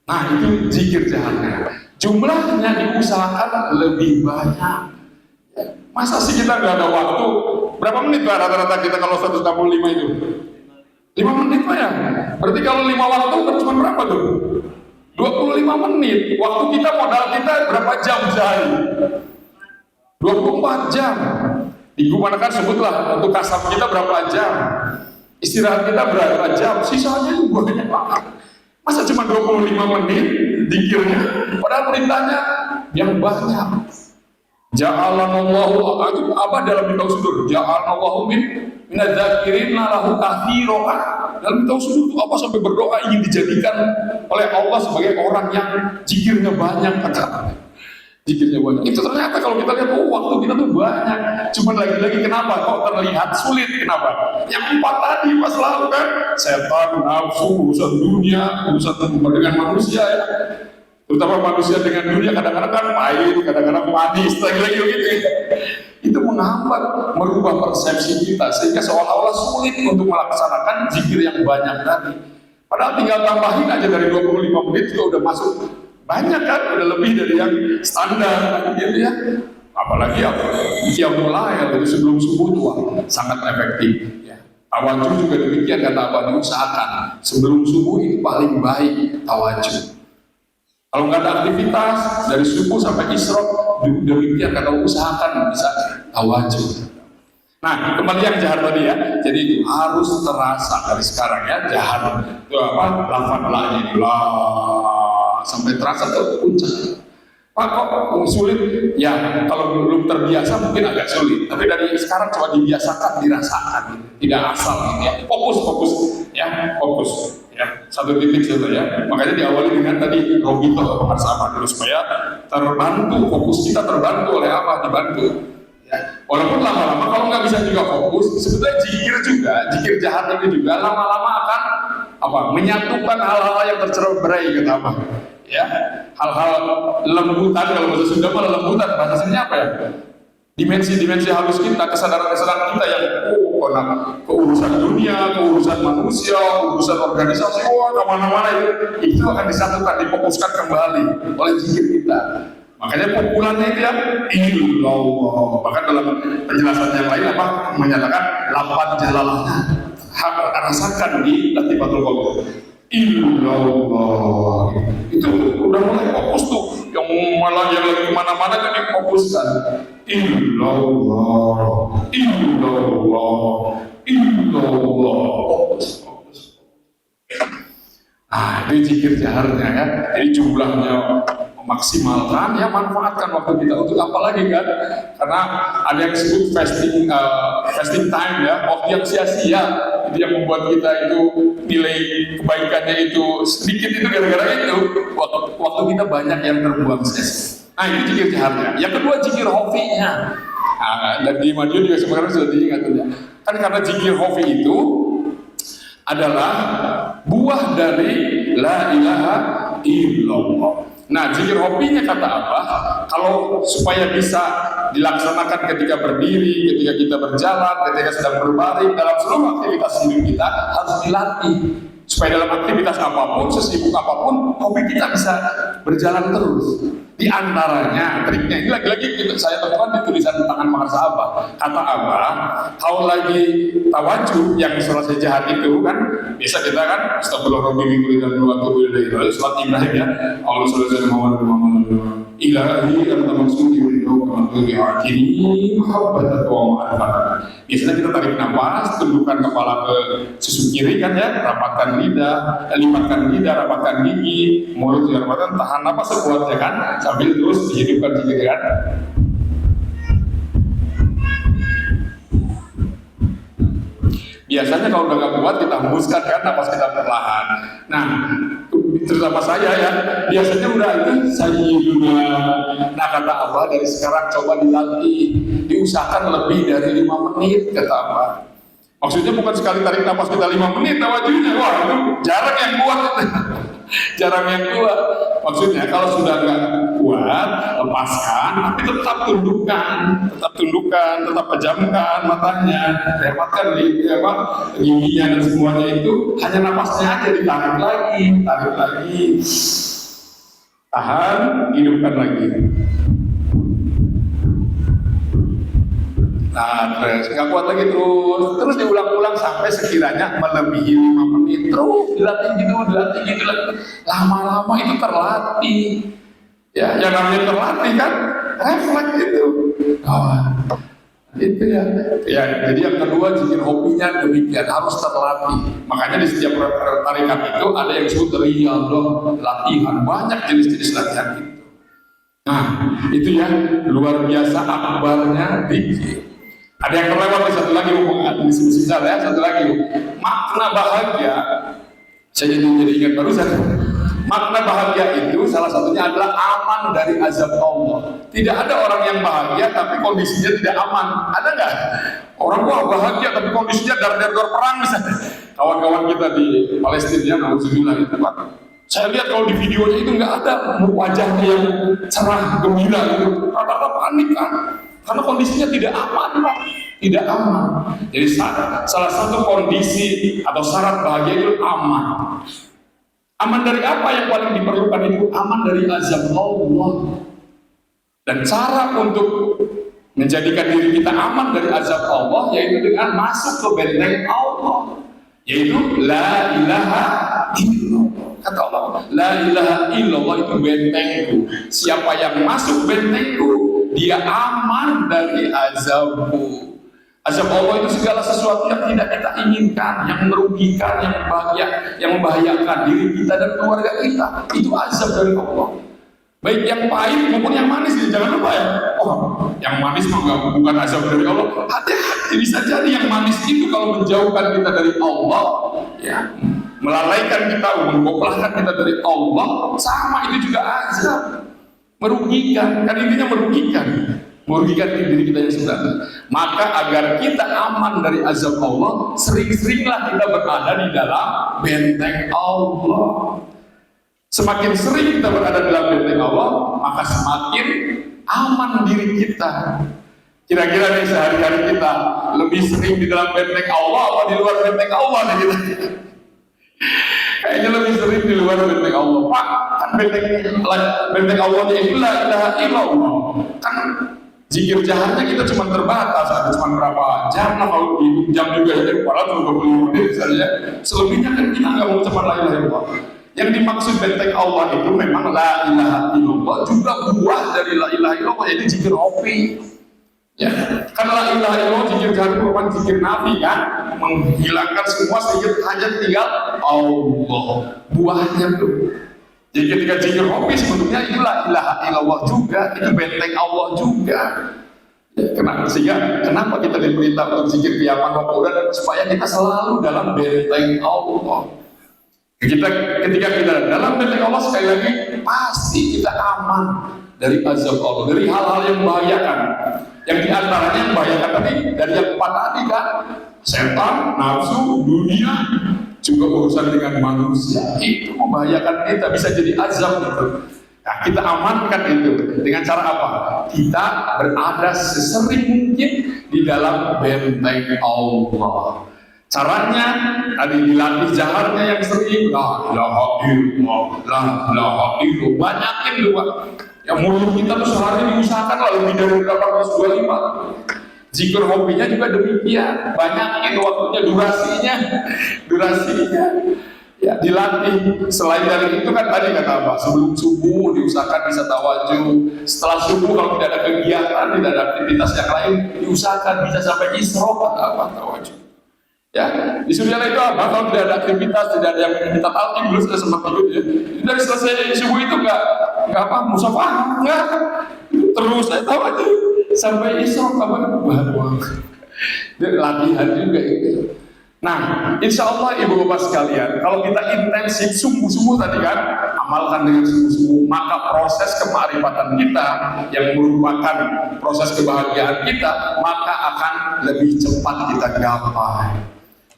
S1: Nah, itu zikir jahatnya. Jumlahnya diusahakan lebih banyak. Masa sih kita nggak ada waktu? Berapa menit Pak rata-rata kita kalau 165 itu? 5 menit Pak ya? Berarti kalau 5 waktu kan cuma berapa tuh? 25 menit. Waktu kita, modal kita berapa jam sehari? 24 jam. Digunakan sebutlah untuk kasab kita berapa jam? Istirahat kita berapa jam? Sisanya itu banyak banget. Masa cuma 25 menit dikirnya? Padahal perintahnya yang banyak. Ja'alanallahu apa dalam Miftahu Sudur? Ja'alanallahu minadzakirin lahu katsiran. Dalam Miftahu Sudur itu apa sampai berdoa ingin dijadikan oleh Allah sebagai orang yang zikirnya banyak, kata zikirnya banyak. Itu ternyata kalau kita lihat waktu kita tuh banyak. Cuman lagi-lagi kenapa kok terlihat sulit? Kenapa? Yang 4 tadi pas lalu kan, setan, nafsu, urusan dunia, urusan dengan manusia ya. Terutama manusia dengan dunia kadang-kadang kan pahit, kadang-kadang manis, lagi-lagi gitu ya. Itu menghambat, merubah persepsi kita sehingga seolah-olah sulit untuk melaksanakan zikir yang banyak tadi. Padahal tinggal tambahin aja dari 25 menit juga udah masuk banyak kan, udah lebih dari yang standar gitu ya. Apalagi yang mulai dari sebelum subuh itu sangat efektif ya. Tawajuh juga demikian, kata Abah, diusahakan sebelum subuh itu paling baik tawajuh. Kalau nggak ada aktivitas dari subuh sampai isyraq, demikian kata usahakan bisa tawajuh. Nah, kembali yang jahat tadi ya. Jadi harus terasa dari sekarang ya, jahat itu apa? Lafaz la sampai terasa ke puncak. Pak kok sulit? Ya kalau belum terbiasa mungkin agak sulit. Tapi dari sekarang coba dibiasakan, dirasakan, tidak asal gitu ya. Fokus ya, fokus ya. Satu titik saja ya. Makanya diawali dengan tadi Robito bersama dulu supaya terbantu, fokus kita terbantu oleh apa? Dibantu. Ya. Walaupun lama-lama kalau nggak bisa juga fokus, sebetulnya jikir jahat itu juga lama-lama akan apa? Menyatukan hal-hal yang tercerai kata apa? Ya, hal-hal lembutan, kalau bahasa Sunda malah lembutan, bahasa Sunda apa ya? Dimensi-dimensi halus kita, kesadaran-kesadaran kita yang ke urusan dunia, ke urusan manusia, urusan organisasi, kemana-mana itu akan disatukan, difokuskan kembali oleh zikir kita. Makanya pukulannya itu ya illallah. Bahkan dalam penjelasan yang lain apa menyatakan lapan jalalahnya rasakan di Latifatul Qadar. Illallah itu udah mulai fokus tuh, yang malah yang lagi kemana-mana jadi fokuskan. Illallah fokus. Itu zikir jaharnya ya. Jadi jumlahnya maksimalkan ya, manfaatkan waktu kita untuk apa lagi kan? Karena ada yang disebut fasting time ya, waktu yang sia-sia itu yang membuat kita itu nilai kebaikannya itu sedikit, itu gara-gara itu waktu kita banyak yang terbuang sia-sia. Nah itu zikir jaharnya. Yang kedua zikir hofinya. Dan di Madiun juga sebenarnya sudah diingat ya. Kan karena zikir hofi itu adalah buah dari la ilaha illallah. Nah, zikir hobinya kata apa? Kalau supaya bisa dilaksanakan ketika berdiri, ketika kita berjalan, ketika sedang berbaring, dalam seluruh aktivitas hidup kita harus dilatih. Supaya dalam aktivitas apapun, sesibuk apapun, hobi kita bisa berjalan terus. Di antaranya, triknya ini lagi-lagi saya temukan di tulisan tangan Mahar Sahabat. Kata Abah, kalau lagi tawajuh yang selesai jahat itu kan, biasa kita kan astagfirullahaladzim dan sholat Ibrahim ya, Allah sallallahu alaihi ilahi anta maksudi wa akhiri mahabbat wa ma'rifat. Biasanya kita tarik nafas, tundukkan kepala ke sisi kiri kan ya, rapatkan lidah, lipatkan lidah, rapatkan gigi, mulut juga rapatkan, tahan nafas sekuatnya kan, sambil terus dihidupkan gigi kan. Biasanya kalau udah gak kuat kita hembuskan kan, nafas kita perlahan. Nah, terutama saya ya, biasanya udah itu sayyiduna. Nah kata Abah, dari sekarang coba dilatih, diusahakan lebih dari 5 menit kata Abah. Maksudnya bukan sekali tarik nafas kita 5 menit tawajuhnya, wah itu jarang yang kuat. Jarang yang kuat. Maksudnya kalau sudah nggak kuat, lepaskan, tapi tetap tundukkan, tetap pejamkan matanya, rapatkan giginya dan semuanya itu, hanya nafasnya aja ditarik lagi, tahan, hidupkan lagi. Nah, nggak kuat lagi terus diulang-ulang sampai sekiranya melebihi 5 menit, terus dilatih gitu lagi. Lama-lama itu terlatih. Ya, yang namanya terlatih kan refleks itu. Itu ya. Ya, jadi yang kedua zikir hobinya demikian, harus terlatih. Makanya di setiap tarikat itu ada yang disebut riyadhah, latihan, banyak jenis-jenis latihan itu. Nah, itu ya luar biasa akbarnya zikir. Ada yang terlewat di satu lagi satu lagi makna bahagia. Saya jadi ingat barusan. Makna bahagia itu salah satunya adalah aman dari azab Allah. Tidak ada orang yang bahagia tapi kondisinya tidak aman. Ada nggak? Orang bahagia tapi kondisinya dar perang misalnya. Kawan-kawan kita di Palestina, alhamdulillah itu Pak. Saya lihat kalau di videonya itu nggak ada wajahnya yang cerah gembira gitu. Rata-rata panik kan. Karena kondisinya tidak aman, Pak. Tidak aman. Jadi salah satu kondisi atau syarat bahagia itu aman. Aman dari apa yang paling diperlukan itu? Aman dari azab Allah. Dan cara untuk menjadikan diri kita aman dari azab Allah yaitu dengan masuk ke benteng Allah, yaitu la ilaha illallah. Kata Allah, la ilaha illallah itu bentengku. Siapa yang masuk bentengku, dia aman dari azabku. Azab Allah itu segala sesuatu yang tidak kita inginkan, yang merugikan, yang membahayakan diri kita dan keluarga kita. Itu azab dari Allah. baik yang pahit maupun yang manis. Jangan lupa ya, oh yang manis mah bukan azab dari Allah. Hati-hati, bisa jadi yang manis itu kalau menjauhkan kita dari Allah, ya melalaikan kita, mengoplahkan kita dari Allah, sama itu juga azab, merugikan. Kan intinya merugikan diri kita yang sebenarnya. Maka agar kita aman dari azab Allah, sering-seringlah kita berada di dalam benteng Allah. Semakin sering kita berada dalam benteng Allah, maka semakin aman diri kita. Kira-kira nih sehari-hari kita lebih sering di dalam benteng Allah atau di luar benteng Allah nih kita? Kayaknya lebih sering di luar benteng Allah. Pak, kan benteng Allah itu la ilaha illallah. Kan zikir jahatnya kita cuma terbatas, ada cuma berapa jam lah, kalau dihitung jam juga ya, padahal 20 menit saja. Selebihnya kan kita nggak mau cuma la ilaha illallah. Yang dimaksud benteng Allah itu memang la ilaha illallah, juga buah dari la ilaha illallah, yaitu zikir hobi. Ya, karena la ilaha illallah zikir jahat merupakan zikir nafi kan, menghilangkan semua sedikit hajat, tinggal Allah, buahnya tuh. Jadi ketika zikir hobi sebetulnya itu la ilaha illallah juga, itu benteng Allah juga. Ya, kenapa kita diperintah untuk zikir qiyamah wa qu'udan, supaya kita selalu dalam benteng Allah. Ketika kita dalam benteng Allah, sekali lagi pasti kita aman dari azab Allah, dari hal-hal yang membahayakan. Yang diantaranya yang membahayakan tadi dari yang 4 tadi kan, setan, nafsu, dunia, juga urusan dengan manusia, itu membahayakan kita, bisa jadi azab gitu. Nah, kita amankan itu dengan cara apa? Kita berada sesering mungkin di dalam benteng Allah. Caranya tadi dilatih jahatnya yang sering, la ilaha illallah, la ilaha illallah, banyakin tuh Pak. Ya mulut kita tuh sehari diusahakan lah lebih dari 825. Zikir hobinya juga demikian, banyakin waktunya, durasinya. Ya dilatih. Selain dari itu kan tadi kata apa? Sebelum subuh diusahakan bisa tawajuh. Setelah subuh kalau tidak ada kegiatan, tidak ada aktivitas yang lain, diusahakan bisa sampai isyraq atau apa tawajuh. Ya, disuruh itu apa? Kalau tidak ada aktivitas, tidak ada yang kita talqin, belum sudah sempat tidur ya. Dari selesai subuh itu nggak apa musafah, nggak terus saya tahu aja sampai isyraq apa buang. Dan latihan juga itu. Nah, insya Allah ibu bapak sekalian, kalau kita intensif sungguh-sungguh tadi kan, amalkan dengan sungguh-sungguh, maka proses kemarifatan kita yang merupakan proses kebahagiaan kita, maka akan lebih cepat kita gapai.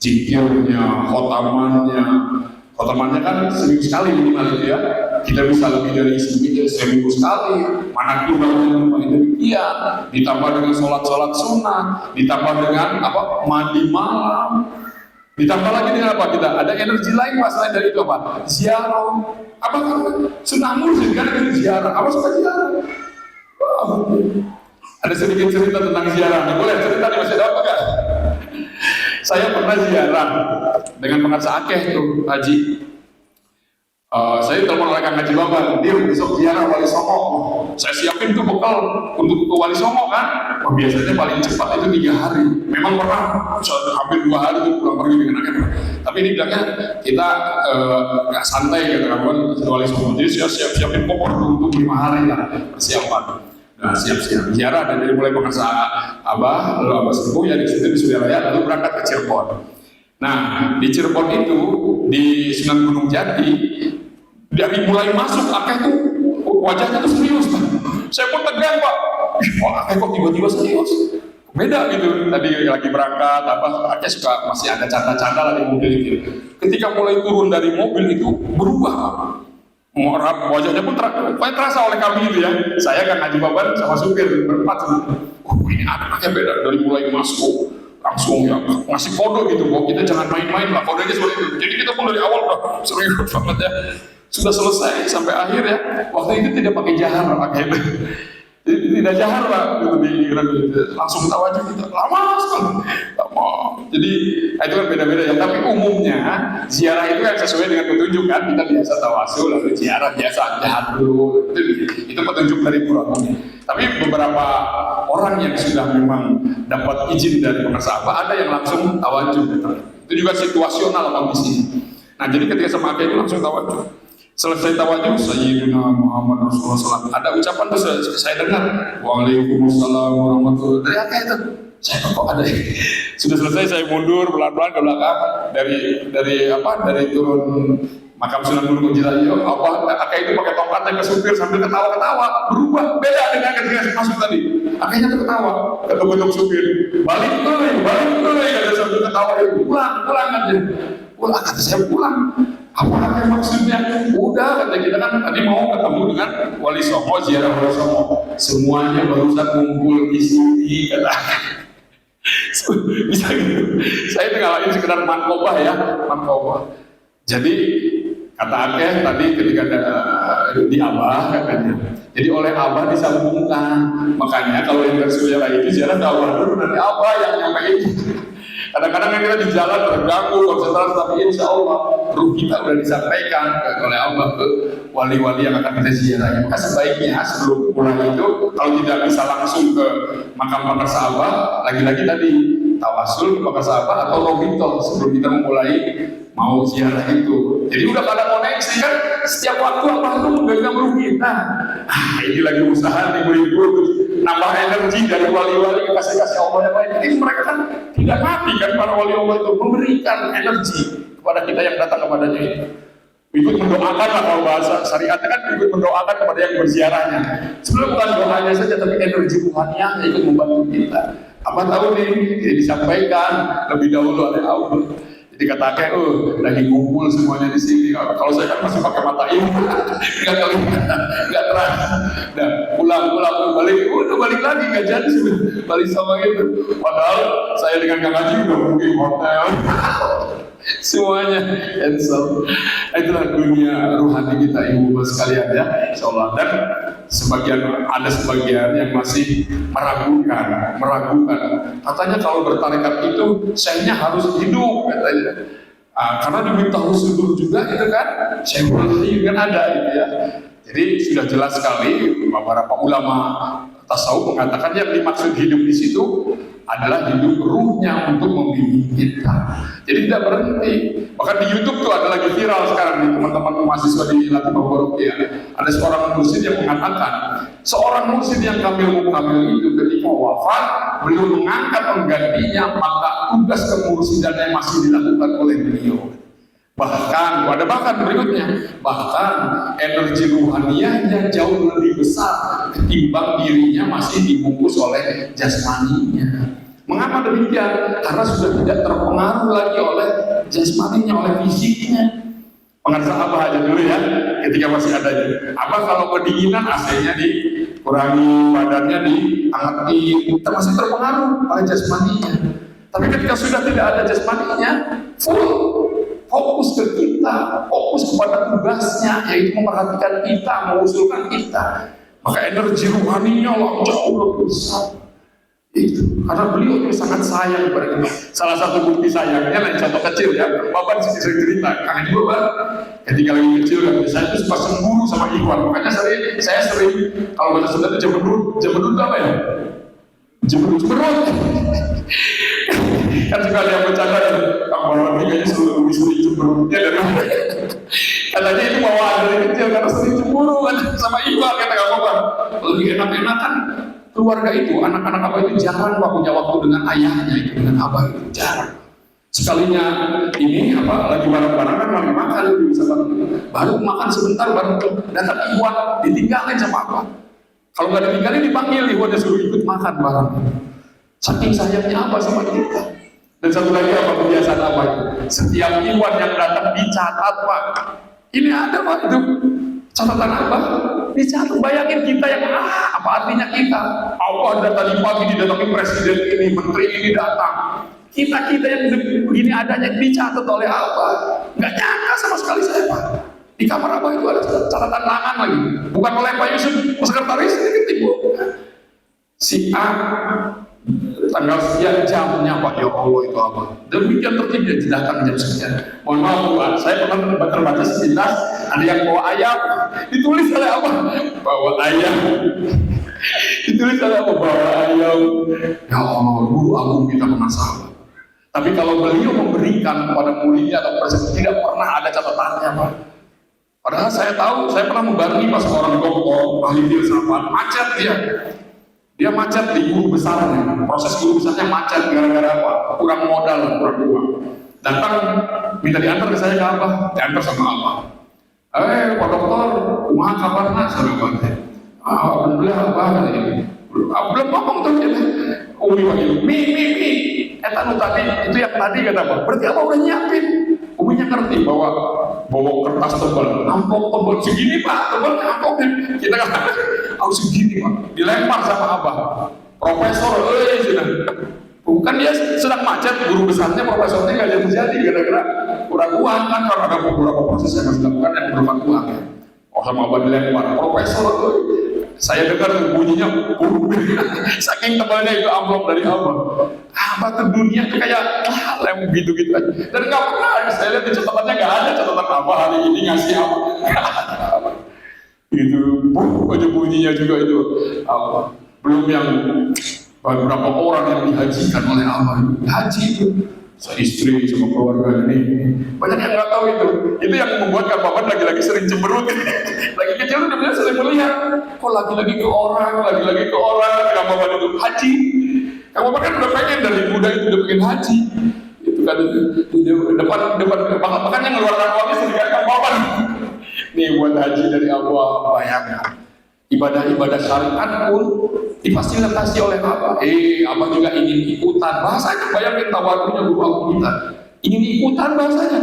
S1: Zikirnya, khotamannya kan seminggu sekali minimal itu ya. Kita bisa lebih dari seminggu sekali. Mana kurangnya demikian. Ditambah dengan sholat sunnah, ditambah dengan apa? Mandi malam. Ditambah lagi dengan apa? Kita ada energi lain Pak selain dari itu apa? Ziarah. Apa kan? Sunnah muslim kan dengan ziarah. Apa suka ziarah? Ada sedikit cerita tentang ziarah. Boleh cerita nih, masih ada apa enggak? Saya pernah ziarah dengan pengacara Aceh tuh, Haji. Saya telepon oleh Kang Haji Baban, dia besok ziarah Wali Songo. Saya siapin tuh bekal untuk ke Wali Songo kan. Biasanya paling cepat itu 3 hari. Memang pernah hampir 2 hari tuh pulang pergi dengan akhirnya. Tapi ini bilangnya kita nggak santai gitu kan, Wali Songo. Jadi siapin koper untuk 5 hari lah persiapan. Nah, siap-siap ziarah dan dari mulai pengacara Abah, lalu Abah Sepuh ya di situ di Surabaya, lalu berangkat ke Cirebon. Nah, di Cirebon itu di Sunan Gunung Jati, dari mulai masuk Akeh tuh wajahnya tuh serius. Saya pun tegang Pak. Wah, Akeh kok tiba-tiba serius? Beda gitu. Tadi lagi berangkat apa Akeh suka masih ada canda-canda lah di mobil itu. Ketika mulai turun dari mobil itu berubah. Wajahnya pun terasa oleh kami itu ya. Saya kan Haji Baban sama supir berempat. Ini anaknya beda dari mulai masuk langsung ya ngasih kode gitu. Bahwa kita jangan main-main lah, kodenya seperti itu. Jadi kita pun dari awal udah serius banget ya. Sudah selesai sampai akhir ya. Waktu itu tidak pakai jahar akhirnya. Tidak jahar lah gitu, langsung tawajuh gitu. Lama sekali. Lama. Jadi itu kan beda-beda ya. Tapi umumnya ziarah itu kan sesuai dengan petunjuk kan. Kita biasa tawasul lalu ziarah biasa jahar dulu. Itu petunjuk dari Quran. Tapi beberapa orang yang sudah memang dapat izin dari pengasabah ada yang langsung tawajuh gitu. Itu juga situasional kondisinya. Nah jadi ketika sama itu langsung tawajuh. Selesai tawadhu, Sayyidina Muhammad Rasulullah SAW. Ada ucapan tuh saya dengar, Waalaikumsalam warahmatullahi wabarakatuh. Dari apa itu? Saya kok ada. Sudah selesai, saya mundur pelan-pelan ke belakang dari turun makam Sunan Gunung Jirayu. Kakek itu pakai tongkat ke supir sambil ketawa-ketawa, berubah beda dengan ketika masuk tadi. Akhirnya terketawa, ketuk-ketuk supir, balik kata sambil ketawa, pulang aja. Pulang, kata saya pulang. Apa maksudnya? Udah, kata kita kan tadi mau ketemu dengan Wali Songo, ziarah Wali Songo. Semuanya barusan ngumpul di sini, kata. Bisa gitu. Saya tinggal lagi sekedar mankobah ya, mankobah. Jadi kata Akeh tadi ketika di Abah katanya. Jadi oleh Abah disambungkan. Makanya kalau yang bersejarah itu ziarah ke Abah dulu dari Abah yang nyampein. Kadang-kadang kita di jalan terganggu konsentrasi, tapi insya Allah ruh kita sudah disampaikan oleh Allah ke wali-wali yang akan kita ziarahi. Maka sebaiknya sebelum mulai itu, kalau tidak bisa langsung ke makam pakar sahabat, lagi-lagi tadi tawasul ke pakar sahabat atau robito sebelum kita memulai mau ziarah itu. Jadi udah pada koneksi kan, setiap waktu apa itu menggenggam ruh kita. Ini lagi usaha nih nambah energi dari wali-wali kasih Allah yang lain. Jadi mereka kan tidak mati kan, para wali Allah itu memberikan energi kepada kita yang datang kepadanya itu. Ikut mendoakan lah, kalau bahasa syariatnya kan ikut mendoakan kepada yang berziarahnya. Sebenarnya bukan doanya saja, tapi energi Tuhannya ikut membantu kita. Apa tahu nih, ini disampaikan lebih dahulu oleh Allah. Jadi kata Akeh, lagi ngumpul semuanya di sini. Kalau saya kan masih pakai mata ilmu, nggak terang. Nah, pulang balik lagi nggak jadi balik sama itu. Padahal saya dengan Kang Haji udah booking hotel, semuanya cancel. Itulah dunia rohani kita, ibu-ibu sekalian ya, insyaallah. Dan ada sebagian yang masih meragukan. Katanya kalau bertarekat itu syekhnya harus hidup katanya. Karena di Miftahul Sudur juga itu kan Syekhul Hayy kan ada gitu ya. Jadi sudah jelas sekali beberapa ulama tasawuf mengatakan yang dimaksud hidup di situ adalah hidup ruhnya untuk membimbing kita. Jadi tidak berhenti. Bahkan di YouTube tuh ada lagi viral sekarang nih, teman-teman mahasiswa di Latif Borok ya. Ada seorang mursyid yang mengatakan, seorang mursyid yang kamil itu ketika wafat beliau mengangkat penggantinya, maka tugas kemursidannya masih dilakukan oleh beliau. Bahkan berikutnya, energi ruhaniahnya jauh lebih besar ketimbang dirinya masih dibungkus oleh jasmaninya. Mengapa demikian? Karena sudah tidak terpengaruh lagi oleh jasmaninya, oleh fisiknya. Pengertian apa aja dulu ya, ketika masih ada. Apa kalau kedinginan AC-nya dikurangi, badannya dihangatin, kita masih terpengaruh oleh jasmaninya. Tapi ketika sudah tidak ada jasmaninya, full fokus ke kita, fokus kepada tugasnya, yaitu memperhatikan kita, mengusulkan kita, maka energi ruhaninya jauh lebih besar. Itu karena beliau itu sangat sayang kepada kita. Salah satu bukti sayangnya lain contoh kecil ya, Bapak sering cerita, Kang juga ketika lagi kecil kan, saya itu suka cemburu sama Ikhwan. Makanya saya sering kalau baca sudah itu jemberut itu apa ya? Jemberut. Kan juga ada yang bercanda ya, Kang Bapak kayaknya selalu disuruh cemberutnya dari mana? Katanya itu bawaan dari kecil karena sering cemburu kan sama Ikhwan, kata Kang Bapak. Lebih enak-enakan keluarga itu, anak-anak Abah itu jarang punya waktu dengan ayahnya itu, dengan Abah itu jarang. Sekalinya ini lagi bareng-bareng kan lagi makan itu bisa baru makan sebentar baru datang Ikhwan ditinggalin sama Abah. Kalau nggak ditinggalin dipanggil Ikhwan suruh ikut makan bareng. Saking sayangnya Abah sama kita. Dan satu lagi kebiasaan Abah itu, setiap Ikhwan yang datang dicatat Pak. Ini ada Pak itu catatan Abah dicatat. Bayangin kita yang apa artinya kita? Allah ada tadi pagi didatangi presiden ini, menteri ini datang. Kita yang begini adanya dicatat oleh Abah. Nggak nyangka sama sekali saya Pak. Di kamar Abah itu ada catatan tangan lagi. Bukan oleh Pak Yusuf, sekretaris ini ketipu. Si A tanggal sekian jamnya Pak, ya Allah itu apa? Demikian tertib dia datang jam sekian. Mohon maaf Pak, saya pernah terbaca sepintas ada yang bawa ayam, ditulis oleh apa? Bawa ayam. Ditulis oleh apa? Bawa ayam. Ya Allah, guru agung kita penasaran. Tapi kalau beliau memberikan kepada muridnya atau presiden tidak pernah ada catatannya Pak. Padahal saya tahu, saya pernah membantu pas orang dokter ahli filsafat, macet dia macet di guru besarnya, proses guru besarnya macet gara-gara apa? Kurang modal, kurang uang. Datang minta diantar ke saya ke Abah, diantar sama Abah. Pak dokter, kumaha kabarna sahabat? Alhamdulillah Abah katanya. Belum ngomong tuh dia. Umi panggil, mi. Eta nu tadi, itu yang tadi kata Abah. Berarti Abah udah nyiapin. Uminya ngerti bahwa bawa kertas tebal, amplop tebal segini Pak, tebalnya amplopnya. Kita kan harus segini Pak, dilempar sama Abah. Profesor, sudah. Bukan dia sedang macet, guru besarnya profesornya nggak jadi gara-gara kurang uang kan, karena ada beberapa proses yang harus dilakukan yang berupa uang. Oh sama Abah dilempar, profesor, saya dengar bunyinya saking tebalnya itu amplop dari Abah. Abah tuh dunia tuh kayak lem gitu-gitu aja. Dan nggak pernah, saya lihat di catatannya nggak ada catatan Abah hari ini ngasih apa. Gitu, aja bunyinya juga itu Abah. Belum yang beberapa orang yang dihajikan oleh Abah itu, haji itu. Saya istri sama keluarga ini banyak yang nggak tahu itu yang membuat Kang Maman lagi-lagi sering cemberut. Lagi kecil udah biasa sering melihat kok lagi-lagi ke orang Kang Maman itu haji. Kang Maman kan udah pengen dari muda itu udah pengen haji itu kan depan bahkan yang ngeluarkan uangnya sering Kang Maman nih buat haji dari Allah. Bayangkan ibadah syariat pun difasilitasi oleh Abah. Abah juga ingin ikutan. Bahasanya bayangin tawadunya guru aku kita. Ingin ikutan bahasanya.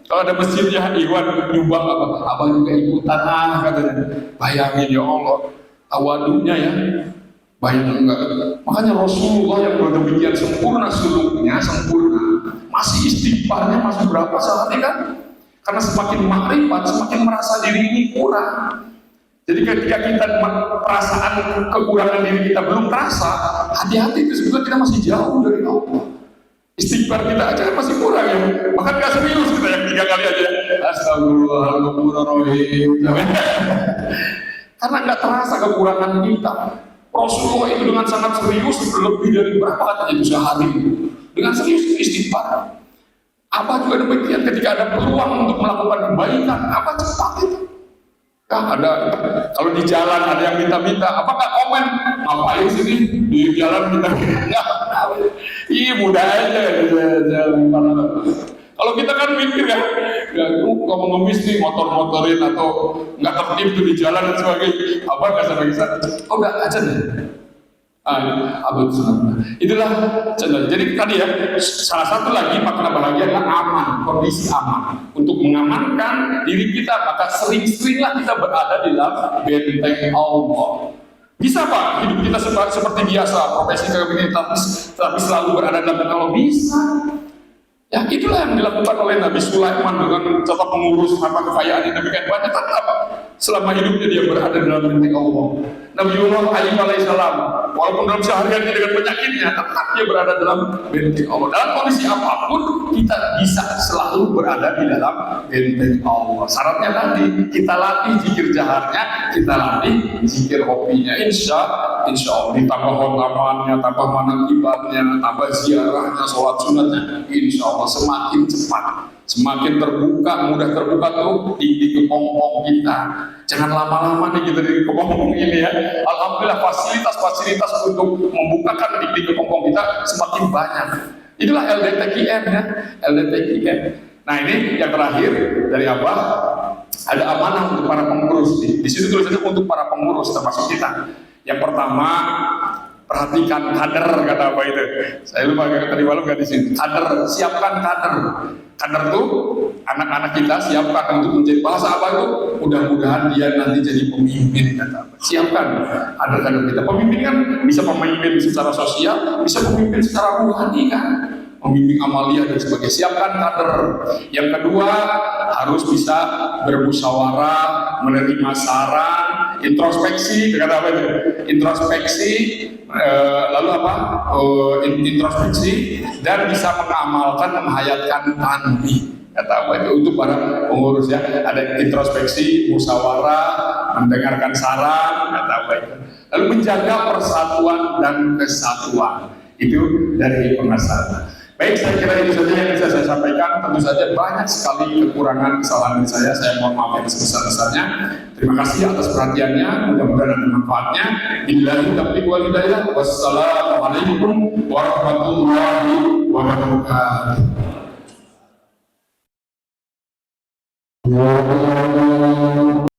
S1: Kalau ada masjidnya Iwan nyumbang Abah juga ikutan katanya. Bayangin ya Allah, tawadunya ya. Bayangin enggak. Makanya Rasulullah yang berdemikian sempurna suluknya, sempurna. Masih istighfarnya masih berapa sehari kan? Karena semakin makrifat, semakin merasa diri ini kurang. Jadi ketika kita perasaan kekurangan diri kita belum terasa, hati-hati itu sebetulnya kita masih jauh dari Allah. Istighfar kita aja kan masih kurang ya. Bahkan gak serius kita yang 3 kali aja. Astagfirullahaladzim. Karena gak terasa kekurangan kita. Rasulullah itu dengan sangat serius lebih dari berapa katanya itu sehari. Dengan serius istighfar. Abah juga demikian ketika ada peluang untuk melakukan kebaikan, Abah cepat itu. Ada kalau di jalan ada yang minta-minta, apa nggak komen? Ngapain sini di jalan minta-minta? Mudah aja jalan. Kalau kita kan mikir ya, kamu ngemis nih motor-motorin atau nggak tertib tuh di jalan dan sebagainya. Apa nggak sampai ke sana? Oh nggak aja deh. Itulah contoh. Jadi tadi ya, salah satu lagi makna bahagia adalah aman, kondisi aman. Untuk mengamankan diri kita, maka sering-seringlah kita berada di dalam benteng Allah. Bisa Pak, hidup kita seperti biasa, profesi kami tapi selalu berada dalam benteng Allah. Bisa. Ya itulah yang dilakukan oleh Nabi Sulaiman dengan cara mengurus harta kekayaan yang demikian banyak. Tetap selama hidupnya dia berada dalam benteng Allah. Nabi alaihissalam, walaupun dalam seharian dengan penyakitnya, tetap dia berada dalam benteng Allah. Dalam kondisi apapun, kita bisa selalu berada di dalam benteng Allah. Syaratnya tadi, kita latih zikir jaharnya, kita latih zikir hobinya. Insya Allah, ditambah hotamannya, tambah manakibatnya, tambah ziarahnya, sholat sunatnya, insya Allah semakin cepat, semakin terbuka, mudah terbuka tuh di kepompong kita. Jangan lama-lama nih kita di kepompong ini ya. Alhamdulillah fasilitas untuk membukakan di kepompong kita semakin banyak. Itulah LDTKM ya, LDTKM. Nah ini yang terakhir dari Abah, ada amanah untuk para pengurus. Di situ tulisannya untuk para pengurus termasuk kita. Yang pertama, perhatikan kader, kata apa itu? Saya lupa tadi malam nggak di sini. Kader, siapkan kader. Kader itu anak-anak kita siapkan untuk menjadi bahasa apa itu? Mudah-mudahan dia nanti jadi pemimpin, kata apa? Siapkan kader-kader kita. Pemimpin kan bisa pemimpin secara sosial, bisa pemimpin secara rohani kan? Pemimpin amalia dan sebagainya. Siapkan kader. Yang kedua harus bisa bermusyawarah, menerima saran, introspeksi. Kata apa itu? Introspeksi. Lalu apa? Introspeksi dan bisa mengamalkan, menghayatkan tanbih. Kata apa itu? Untuk para pengurus ya. Ada introspeksi, musyawarah, mendengarkan saran. Kata apa itu? Lalu menjaga persatuan dan kesatuan. Itu dari pengasaran. Baik, saya kira ini saja yang bisa saya sampaikan. Tentu saja banyak sekali kekurangan kesalahan dari saya mohon maaf yang sebesar-besarnya. Terima kasih atas perhatiannya, mudah-mudahan ada manfaatnya. Billahi taufiq wal hidayah. Wassalamualaikum warahmatullahi wabarakatuh.